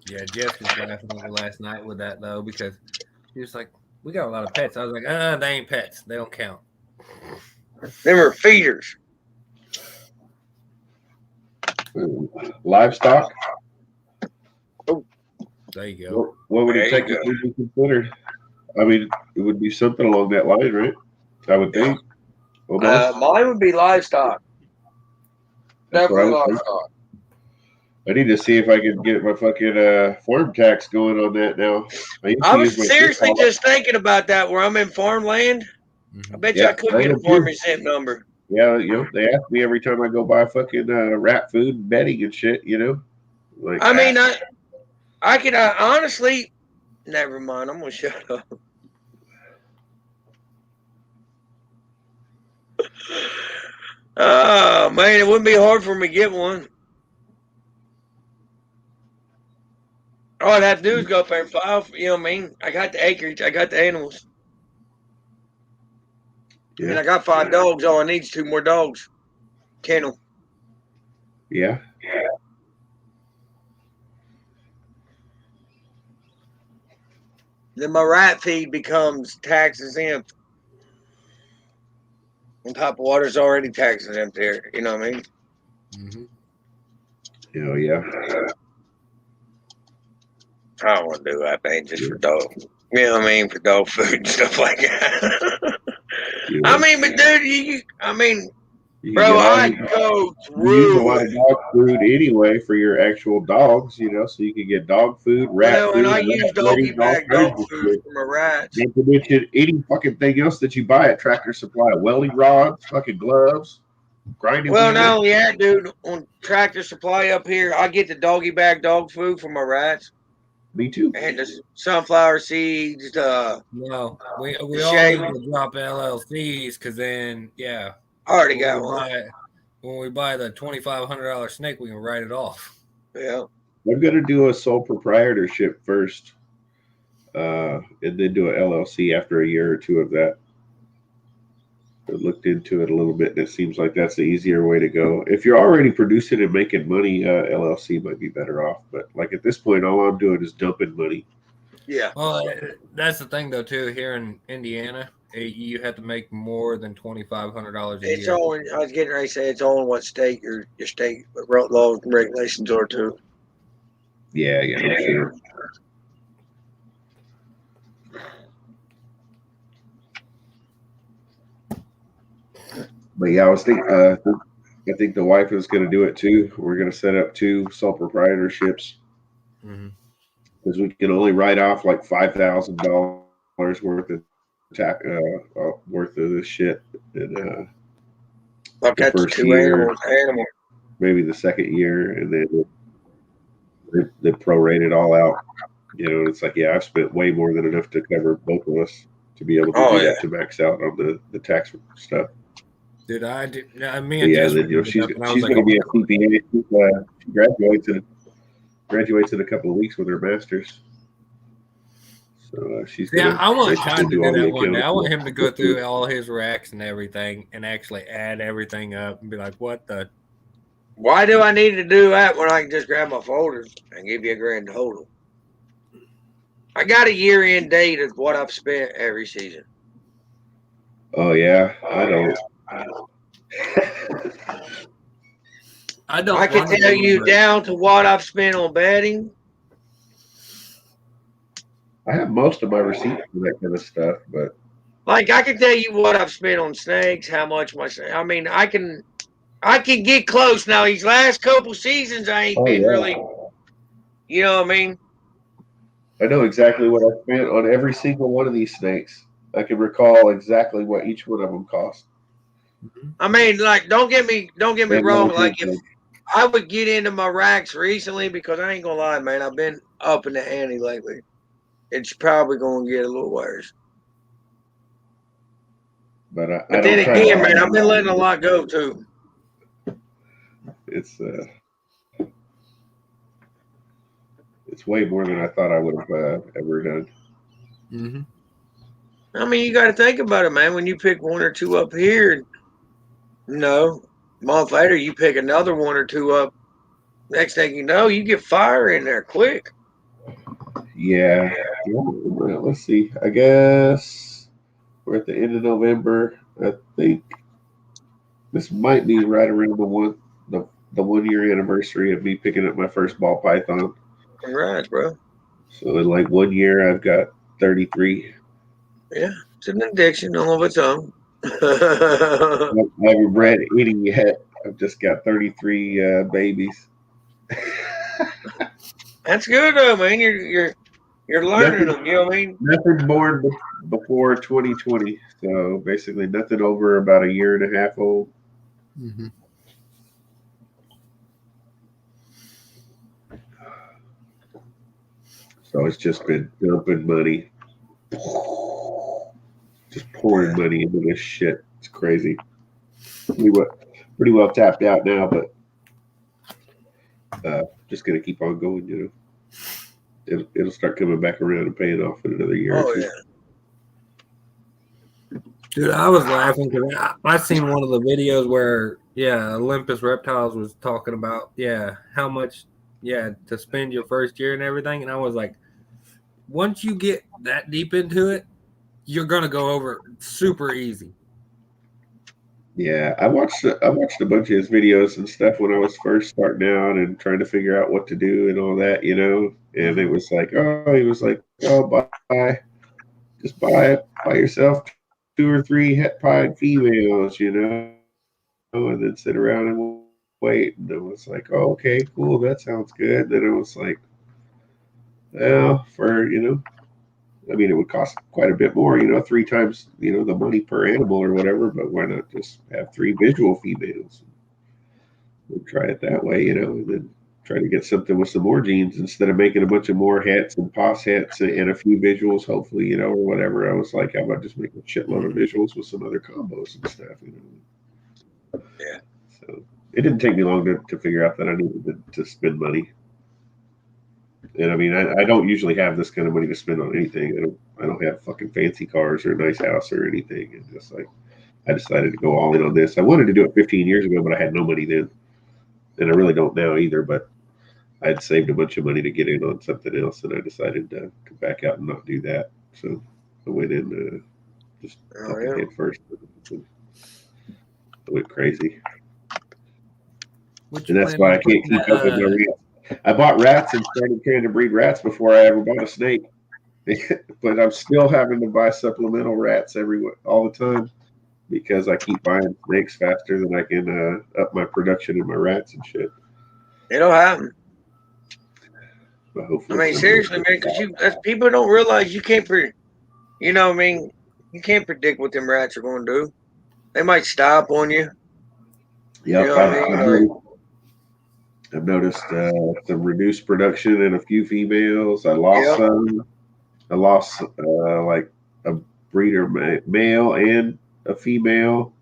Yeah, Jeff was laughing over last night with that though, because he was like, "We got a lot of pets." I was like, they ain't pets. They don't count. Them are feeders. Livestock. Oh, there you go. What would it technically be considered? I mean, it would be something along that line, right? I would think. Mine would be livestock. Definitely livestock. I need to see if I can get my fucking farm tax going on that now. I was seriously just thinking about that where I'm in farmland. I bet you I could get a farm exempt number. Yeah, they ask me every time I go buy fucking rat food and bedding and shit. Like I mean, I could honestly. Never mind. I'm gonna shut up. Oh man, it wouldn't be hard for me to get one. All I'd have to do is go up there and file. You know what I mean? I got the acreage. I got the animals. yeah, And I got 5 dogs. All I need is 2 more dogs. Kennel. yeah. Then my rat feed becomes tax exempt. And top of water's already tax exempt there. You know what I mean? Mm-hmm. Hell yeah. I don't want to do that thing just for dog. You know what I mean? For dog food and stuff like that. I mean, but dude, You bro, I can go you use a lot through of it. dog food anyway for your actual dogs, so you can get dog food, rat Well, food, and I rat use doggy bedding, all bag kinds dog of food shit. for my rats. Not to mention any fucking thing else that you buy at Tractor Supply: welding rods, fucking gloves, grinding Well, wheels. not only that, dude, on Tractor Supply up here, I get the doggy bag dog food for my rats. Me too. And the sunflower seeds, No, we the all shade. need to drop LLCs because then, yeah, I already got one. when we buy the $2,500 snake, we can write it off. Yeah. I'm gonna do a sole proprietorship first, and then do a LLC after a year or two of that. I looked into it a little bit, and it seems like that's the easier way to go. If you're already producing and making money, LLC might be better off. But like at this point, all I'm doing is dumping money. Yeah. Well, that's the thing though too. Here in Indiana, you have to make more than $2,500 a It's year. all. I was getting ready to say it's all in what state your state laws and regulations are too. Yeah, I'm sure. But yeah, I was thinking. I think the wife is going to do it too. We're going to set up 2 sole proprietorships because we can only write off like $5,000 worth of worth of this shit in Like the that's first 2 year, animals. maybe the second year, and then they prorate it all out. It's like, yeah, I've spent way more than enough to cover both of us to be able to do that, to max out on the tax stuff. Dude, me and yeah, Jess then, she's going to be a CPA. She graduates in a couple of weeks with her master's. So she's yeah, I want Todd to do all the that one day. I want accounting. him to go through all his racks and everything and actually add everything up and be like, what the? Why do I need to do that when I can just grab my folders and give you a grand total? I got a year-end date of what I've spent every season. Oh yeah, I don't. I can tell you down to what I've spent on bedding. I have most of my receipts for that kind of stuff, but like I can tell you what I've spent on snakes, how much I mean, I can get close now. These last couple seasons, I ain't been really, you know what I mean? I know exactly what I spent on every single one of these snakes. I can recall exactly what each one of them cost. I mean, like, don't get me wrong. Like, if I would get into my racks recently, because I ain't gonna lie, man, I've been up in the ante lately. It's probably gonna get a little worse. But then again, man, I've been letting a lot go too. It's way more than I thought I would have ever done. Mm-hmm. I mean, you got to think about it, man. When you pick 1 or 2 up here, a month later you pick another 1 or 2 up. Next thing you know, you get fire in there quick. Yeah. Well, let's see. I guess we're at the end of November. I think this might be right around the 1 year anniversary of me picking up my first ball python. Congrats, bro. So in like 1 year, I've got 33. Yeah, it's an addiction all of its own. I haven't bred any yet. I've just got 33 babies. That's good though, man. You're learning them. You know what I mean? Nothing born before 2020. So basically, nothing over about a year and a half old. Mm-hmm. So it's just been dumping money, just pouring money into this shit. It's crazy. Pretty well tapped out now, but just gonna keep on going. You know, it'll start coming back around and paying off in another year or Oh two. yeah. Dude, I was laughing because I seen one of the videos where, Olympus Reptiles was talking about, how much, to spend your first year and everything. And I was like, once you get that deep into it, you're going to go over super easy. Yeah, I watched a bunch of his videos and stuff when I was first starting out and trying to figure out what to do and all that, you know. And it was like, just buy yourself 2 or 3 het pied females, you know, and then sit around and wait. And it was like, oh, okay, cool, that sounds good. Then it was like, well, I mean, it would cost quite a bit more, 3 times, the money per animal or whatever. But why not just have 3 visual females? We'll try it that way, and then try to get something with some more genes instead of making a bunch of more hets and pos hets and a few visuals, hopefully, or whatever. I was like, how about just make a shitload of visuals with some other combos and stuff, Yeah. So it didn't take me long to figure out that I needed to spend money. And I mean, I don't usually have this kind of money to spend on anything. I don't have fucking fancy cars or a nice house or anything. And just like, I decided to go all in on this. I wanted to do it 15 years ago, but I had no money then. And I really don't now either, but I'd saved a bunch of money to get in on something else. And I decided to back out and not do that. So I went in just fucking head first. I went crazy. And that's why I can't keep up with my rats. I bought rats and started trying to breed rats before I ever bought a snake. But I'm still having to buy supplemental rats all the time because I keep buying snakes faster than I can up my production of my rats and shit. It'll happen. But I mean, seriously, man, because people don't realize you can't, you can't predict what them rats are going to do. They might stop on you. Yep, You know what I mean? I've noticed some reduced production in a few females. I lost some. I lost like a breeder male and a female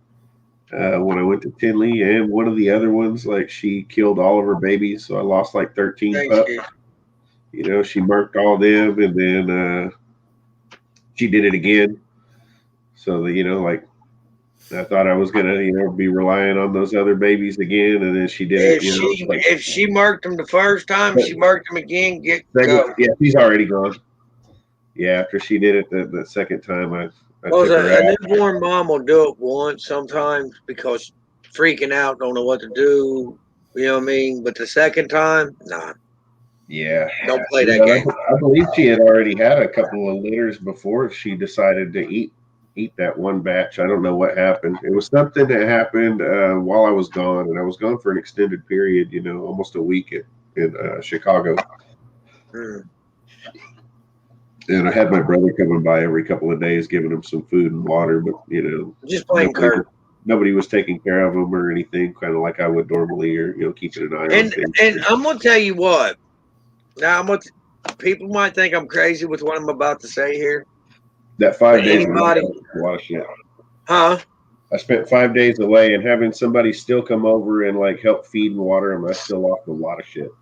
when I went to Tinley, and one of the other ones, like she killed all of her babies, so I lost like 13 pups. She marked all them, and then she did it again. So that I thought I was gonna be relying on those other babies again, and then she did it. If she marked them the first time, she marked them again. Go. Yeah, she's already gone. Yeah, after she did it the second time, I took her a out. newborn mom will do it once sometimes because freaking out, don't know what to do. You know what I mean? But the second time, nah. Yeah. Don't play that game. I believe she had already had a couple of litters before she decided to eat that one batch. I don't know what happened. It was something that happened while I was gone, and I was gone for an extended period, almost a week in Chicago. And I had my brother coming by every couple of days, giving him some food and water, but just plain Kurt. Nobody was taking care of him or anything, kind of like I would normally, or keeping an eye on things. And I'm gonna tell you what. Now people might think I'm crazy with what I'm about to say here. That 5 days away, a lot of shit. Huh? I spent 5 days away, and having somebody still come over and like help feed and water them, I still lost a lot of shit.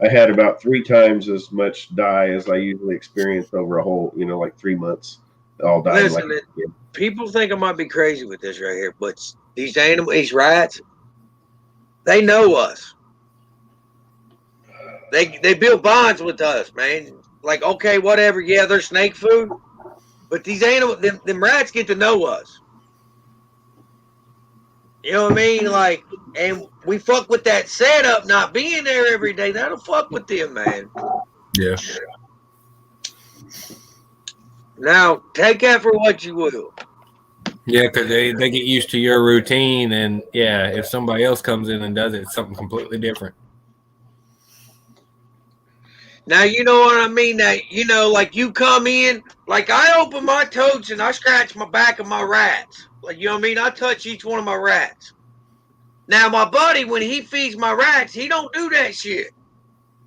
I had about 3 times as much die as I usually experience over a whole, like 3 months. All dying. Listen, people think I might be crazy with this right here, but these rats, they know us. They build bonds with us, man. Like, okay, whatever. Yeah, they're snake food, but these animals, them rats get to know us. You know what I mean? Like, and we fuck with that setup not being there every day. That'll fuck with them, man. Yeah. Now, take that for what you will. Yeah, because they get used to your routine, and if somebody else comes in and does it, it's something completely different. Now, you know what I mean? That, like you come in, like I open my totes and I scratch my back of my rats. Like, you know what I mean? I touch each one of my rats. Now, my buddy, when he feeds my rats, he don't do that shit.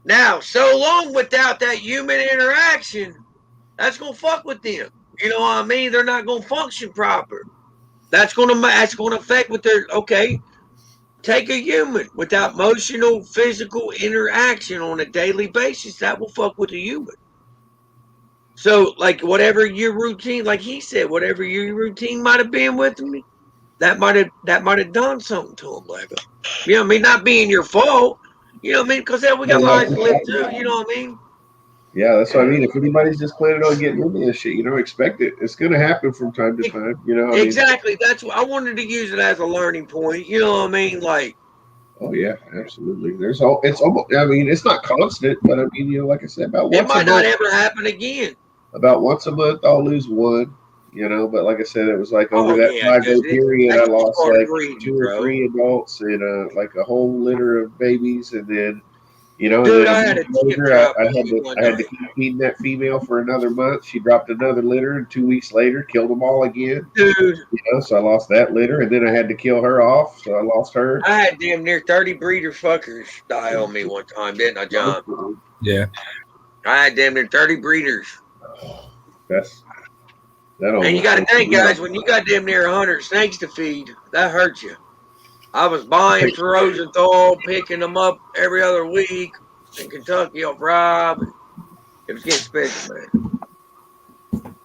Now, so long without that human interaction, that's gonna fuck with them. You know what I mean? They're not gonna function proper. That's gonna affect what they're okay. Take a human without emotional, physical interaction on a daily basis. That will fuck with a human. So, like, whatever your routine, like he said, whatever your routine might have been with me, that might have done something to him, Lego. You know what I mean? Not being your fault. You know what I mean? Because we got lives to live too. You know what I mean? Yeah, that's what I mean. If anybody's just planning on getting into this shit, expect it. It's going to happen from time to time. Exactly. That's what I wanted to use it as a learning point. You know what I mean? Like, oh yeah, absolutely. It's almost. I mean, it's not constant, but I mean, like I said, about once it might not ever happen again. About once a month, I'll lose one. But like I said, it was like over that 5-day period, I lost like 2 or 3 adults and like a whole litter of babies, and then. Dude, I had to keep feeding that female for another month. She dropped another litter, and 2 weeks later, killed them all again. Dude, so I lost that litter, and then I had to kill her off, so I lost her. I had damn near 30 breeder fuckers die on me one time, didn't I, John? Yeah. I had damn near 30 breeders. And you got to think, guys, when you got damn near 100 snakes to feed, that hurts you. I was buying for Rosenthal, picking them up every other week in Kentucky off Rob. It was getting expensive, man.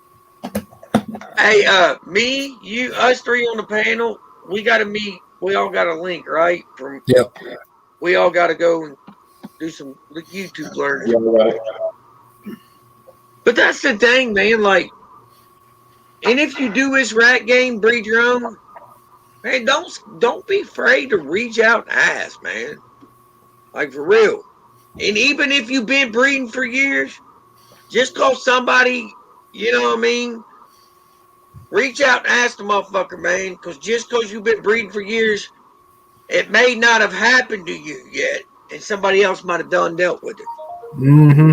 Hey, me, you, us three on the panel, we got to meet. We all got a link, right? Yep. We all got to go and do some YouTube learning. Yeah, right. But that's the thing, man. Like, and if you do this rat game, breed your own. Man, don't be afraid to reach out and ask, man. Like, for real. And even if you've been breeding for years, just cause somebody, you know what I mean, reach out and ask the motherfucker, man. Because just because you've been breeding for years, it may not have happened to you yet. And somebody else might have dealt with it. Mm-hmm.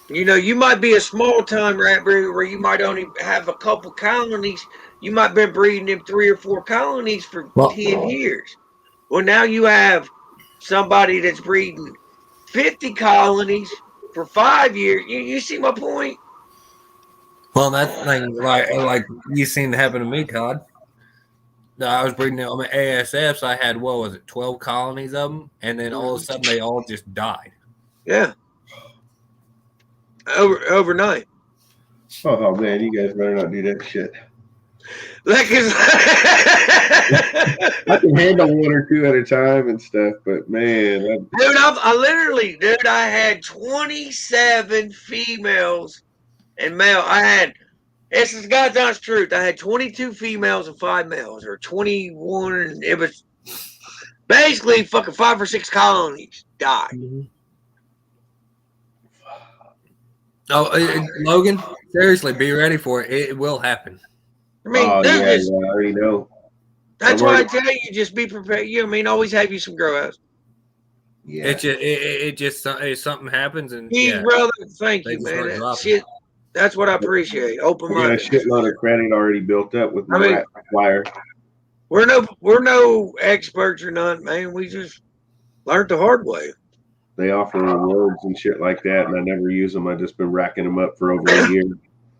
You might be a small-time rat breeder where you might only have a couple colonies. You might have been breeding them 3 or 4 colonies for 10 years. Well, now you have somebody that's breeding 50 colonies for 5 years. You see my point? Well, that's like you seen happen to me, Todd. I was breeding on my ASFs. I had, 12 colonies of them, and then all of a sudden they all just died. Yeah. Overnight. Oh man, you guys better not do that shit. Like I can handle 1 or 2 at a time and stuff, but man, dude, I had 27 females and male. This is God's honest truth. I had 22 females and 5 males, or 21. And it was basically fucking 5 or 6 colonies died. Mm-hmm. Oh, Logan, seriously, be ready for it. It will happen. I mean, I already know. That's why I tell you, just be prepared. Always have you some grow outs. Yeah. If something happens, and brother, thank you, man. That's what I appreciate. Open minded. I got a shitload of credit already built up with my rat flyer. We're no experts or nothing, man. We just learned the hard way. They offer rewards and shit like that, and I never use them. I've just been racking them up for over a year.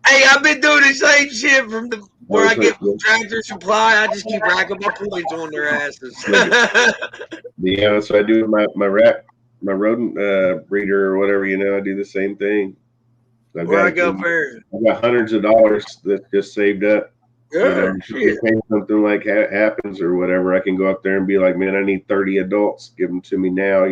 Hey, I've been doing the same shit from where I get Tractor Supply. I just keep racking my points on their asses. Yeah, so I do my rodent breeder or whatever. I do the same thing. I've got hundreds of dollars that just saved up. If something like happens or whatever, I can go up there and be like, man, I need 30 adults. Give them to me now.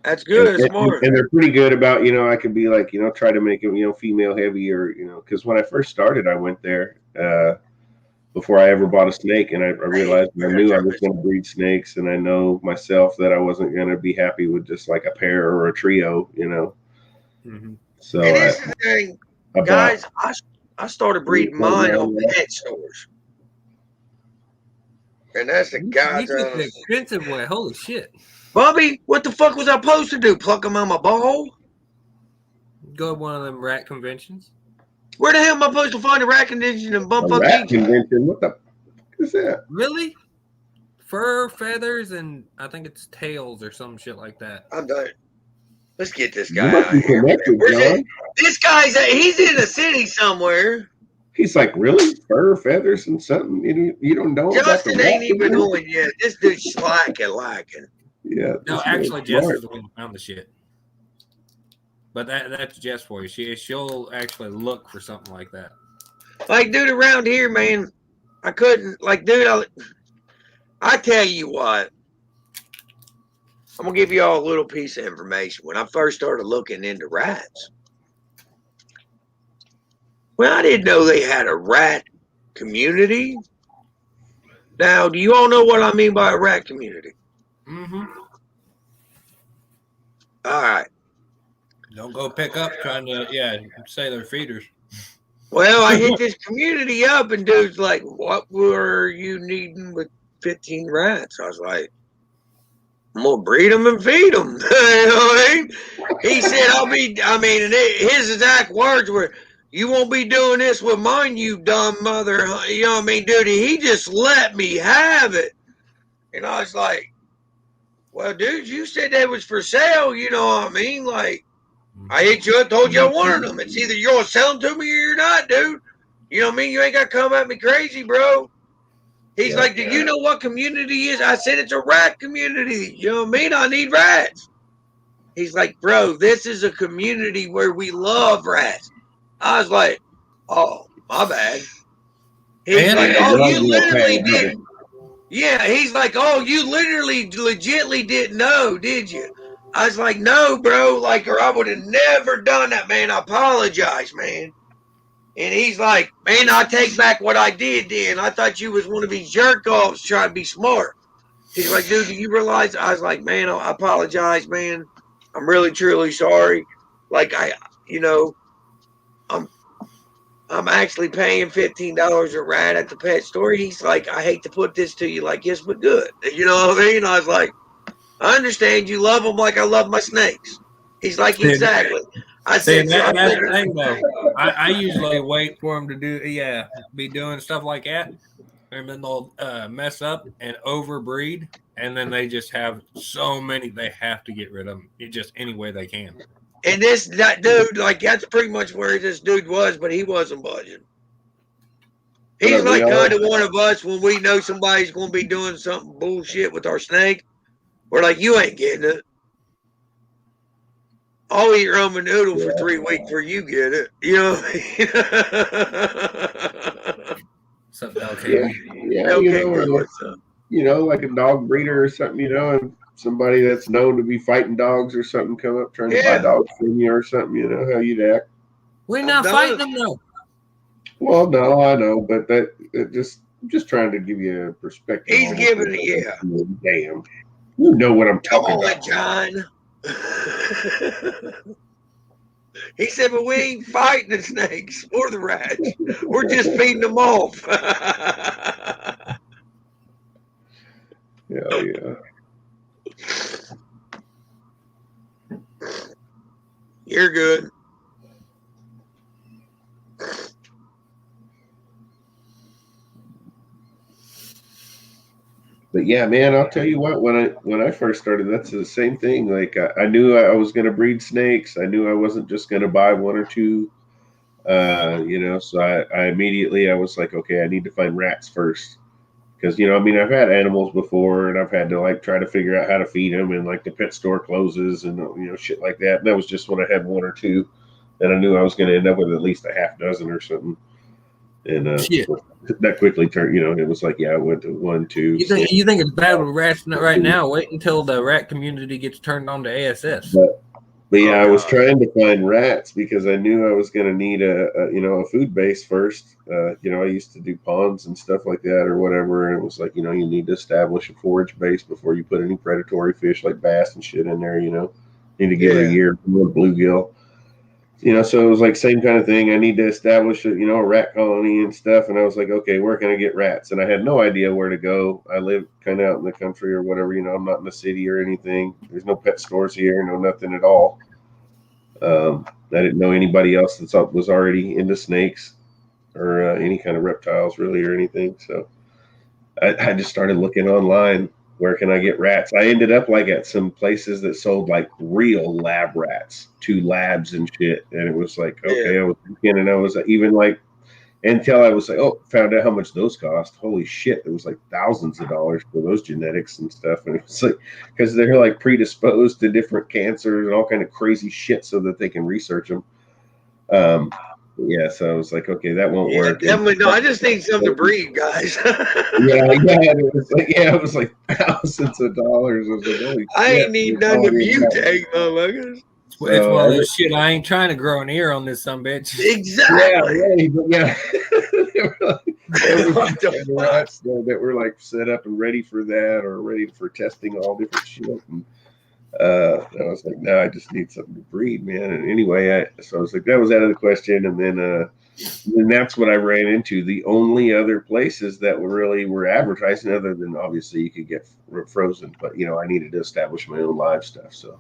That's good. That's smart. And they're pretty good about, I could be like, try to make them, female heavy or, because when I first started, I went there before I ever bought a snake, and I realized I knew I was going to breed snakes, and I know myself that I wasn't going to be happy with just like a pair or a trio, Mm-hmm. So and this is the thing, guys, I started breeding mine on pet stores. And that's the God's honest. Expensive way. Holy shit. Bobby, what the fuck was I supposed to do? Pluck them out my ball? Go to one of them rat conventions. Where the hell am I supposed to find a rat convention in A bumfuck rat Utah? convention? What the fuck is that? Really? Fur, feathers, and I think it's tails or some shit like that. I'm done. Let's get this You guy must out be here. Man. connected, Where's John. it? This guy's he's in a city somewhere. He's like, really? Fur, feathers, and something? You don't know about the Justin rat ain't even convention? on yet. This dude's slacking. Yeah. No, this actually, man's Jess smart. is the one who found the shit. But that's Jess for you. She'll actually look for something like that. Like, dude, around here, man, I couldn't. Like, dude, I tell you what. I'm gonna give you all a little piece of information. When I first started looking into rats, well, I didn't know they had a rat community. Now, do you all know what I mean by a rat community? Mm-hmm. All right. Don't go pick up trying to, say they're feeders. Well, I hit this community up, and dude's like, "What were you needing with 15 rats?" I was like, "I'm gonna breed them and feed them." You know what I mean? He said, and his exact words were, "You won't be doing this with mine, you dumb mother." You know what I mean, dude? He just let me have it. And I was like, "Well, dude, you said that was for sale." You know what I mean? Like, I hit you up, told you I wanted them. It's either you're going to sell them to me or you're not, dude. You know what I mean? You ain't got to come at me crazy, bro. He's like, do you know what community is? I said, it's a rat community. You know what I mean? I need rats. He's like, bro, this is a community where we love rats. I was like, oh, my bad. He's like, oh, you literally didn't. Yeah, he's like, oh, you literally legitly didn't know, did you? I was like, no, bro, like, or I would have never done that, man. I apologize, man. And he's like, man, I take back what I did then. I thought you was one of these jerk-offs trying to be smart. He's like, dude, do you realize? I was like, man, I apologize, man. I'm really, truly sorry. Like, I'm actually paying $15 a rat at the pet store. He's like, I hate to put this to you like this, but good. You know what I mean? I was like, I understand you love them like I love my snakes. He's like, exactly. I said, that's the thing, though. I usually wait for them to be doing stuff like that. And then they'll mess up and overbreed. And then they just have so many, they have to get rid of them just any way they can. And that dude, like, that's pretty much where this dude was, but he wasn't budging. He's like kind of one of us when we know somebody's going to be doing something bullshit with our snake. We're like, you ain't getting it. I'll eat ramen noodle for 3 weeks before you get it. You know what I mean? Something okay. Yeah, like a dog breeder or something, and somebody that's known to be fighting dogs or something come up trying to buy dogs from you or something, how you'd act. We're not fighting them, though. Well, no, I know, but I'm just trying to give you a perspective. He's giving it, Damn. You know what I'm talking about. John. He said, but we ain't fighting the snakes or the rats. We're just feeding them off. Yeah. You're good. But yeah, man, I'll tell you what. When I first started, that's the same thing. Like I knew I was going to breed snakes. I knew I wasn't just going to buy one or two. So I immediately I was like, okay, I need to find rats first, because I've had animals before, and I've had to like try to figure out how to feed them, and like the pet store closes, and shit like that. And that was just when I had one or two, and I knew I was going to end up with at least a half dozen or something. And that quickly turned, it was like, I went to 1, 2. You think it's bad with rats right now? Wait until the rat community gets turned on to ASS. But I was trying to find rats because I knew I was going to need a food base first. I used to do ponds and stuff like that or whatever. And it was like, you need to establish a forage base before you put any predatory fish like bass and shit in there, need to give it a year, bluegill. So it was like same kind of thing. I need to establish a rat colony and stuff. And I was like, okay, where can I get rats? And I had no idea where to go. I live kind of out in the country or whatever, I'm not in the city or anything. There's no pet stores here, no nothing at all. I didn't know anybody else that was already into snakes or any kind of reptiles really or anything. So I just started looking online. Where can I get rats? I ended up like at some places that sold like real lab rats to labs and shit. And it was like, okay, Yeah. I was thinking, and I was even like, until I was like, oh, found out how much those cost. Holy shit. It was like thousands of dollars for those genetics and stuff. And it was like, because they're like predisposed to different cancers and all kind of crazy shit so that they can research them. Yeah, so I was like, okay, that won't work. No, I just need something to breed, guys. It was like thousands of dollars. I was like, holy I shit, ain't need none to mutate, motherfuckers. It's one of those shit. I ain't trying to grow an ear on this bitch. Exactly. Yeah. What the fuck? Rats that were like set up and ready for that or ready for testing all different shit. And I was like, no, I just need something to breed, man. And anyway, so I was like, that was out of the question. And then that's what I ran into. The only other places that were advertising, other than obviously you could get frozen, but I needed to establish my own live stuff. So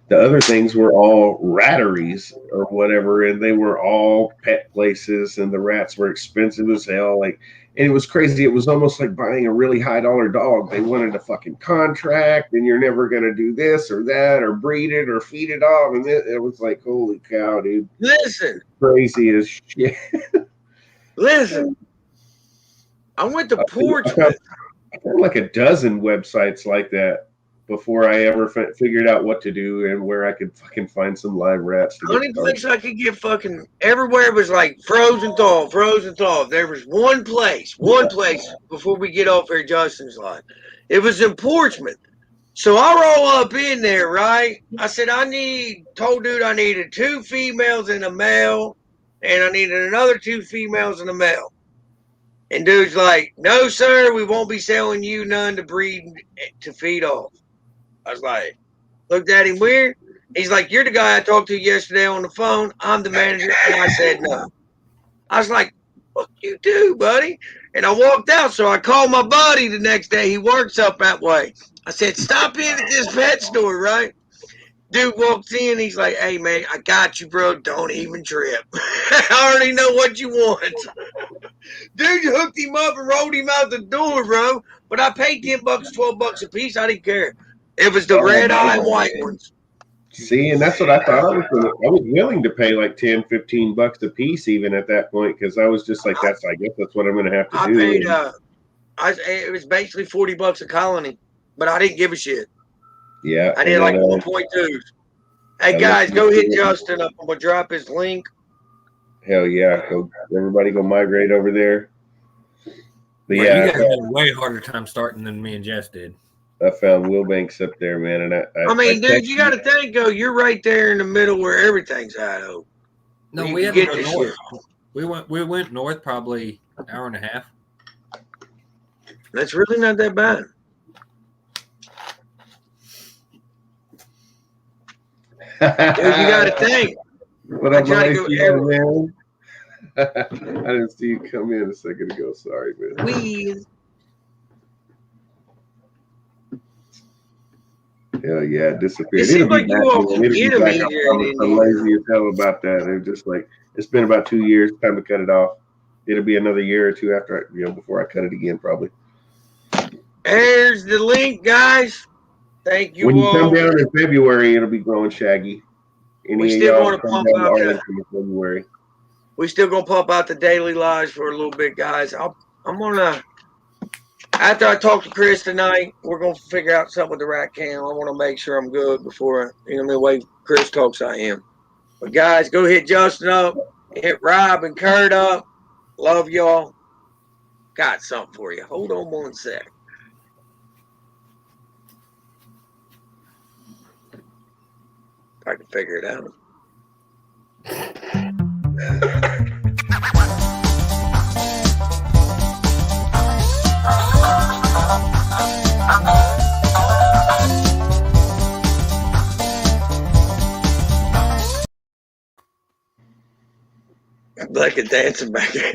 the other things were all ratteries or whatever, and they were all pet places, and the rats were expensive as hell. And it was crazy. It was almost like buying a really high dollar dog. They wanted a fucking contract, and you're never going to do this or that or breed it or feed it off. And it was like, holy cow, dude. Listen. Crazy as shit. Listen. I went to Portsmouth. I found like a dozen websites like that before I ever figured out what to do and where I could fucking find some live rats. The only place I could get fucking everywhere was like frozen thaw. There was one place before we get off here, Justin's line. It was in Portsmouth. So I roll up in there, right? I said, told dude I needed 2 females and a male, and I needed another 2 females and a male. And dude's like, no, sir, we won't be selling you none to breed to feed off. I was like, looked at him weird. He's like, you're the guy I talked to yesterday on the phone. I'm the manager. And I said, no. I was like, fuck you do, buddy. And I walked out. So I called my buddy the next day. He works up that way. I said, stop in at this pet store, right? Dude walks in. He's like, hey, man, I got you, bro. Don't even trip. I already know what you want. Dude hooked him up and rolled him out the door, bro. But I paid $10, $12 a piece. I didn't care. It was the red eye and white ones. See, and that's what I thought. I was willing to pay like $10, $15 a piece even at that point, because I was just like, I guess that's what I'm going to have to do. It was basically $40 a colony, but I didn't give a shit. Yeah. I did like 1.2s. Hey, guys, go hit Justin up. I'm going to drop his link. Hell yeah. Everybody go migrate over there. But you yeah. guys had a way harder time starting than me and Jess did. I found Wilbanks up there, man, and I mean, dude, you got to think, you're right there in the middle where everything's at. No, we had to go north. We went north probably an hour and a half. That's really not that bad. Dude, you got to think. What I try to go everywhere. I didn't see you come in a second ago. Sorry, man. Hell yeah, it disappeared. It seems like you all can get them easier. I'm lazy as hell about that. They're just like, it's been about 2 years. Time to cut it off. It'll be another year or two after, before I cut it again, probably. There's the link, guys. Thank you. When you come down in February, it'll be growing shaggy. We still going to pump out February. We still going to pump out the daily lives for a little bit, guys. I'm going to. After I talk to Chris tonight, we're going to figure out something with the rat cam. I want to make sure I'm good before, the way Chris talks, I am. But, guys, go hit Justin up. Hit Rob and Kurt up. Love y'all. Got something for you. Hold on one sec. If I can figure it out. Like a dancing back there.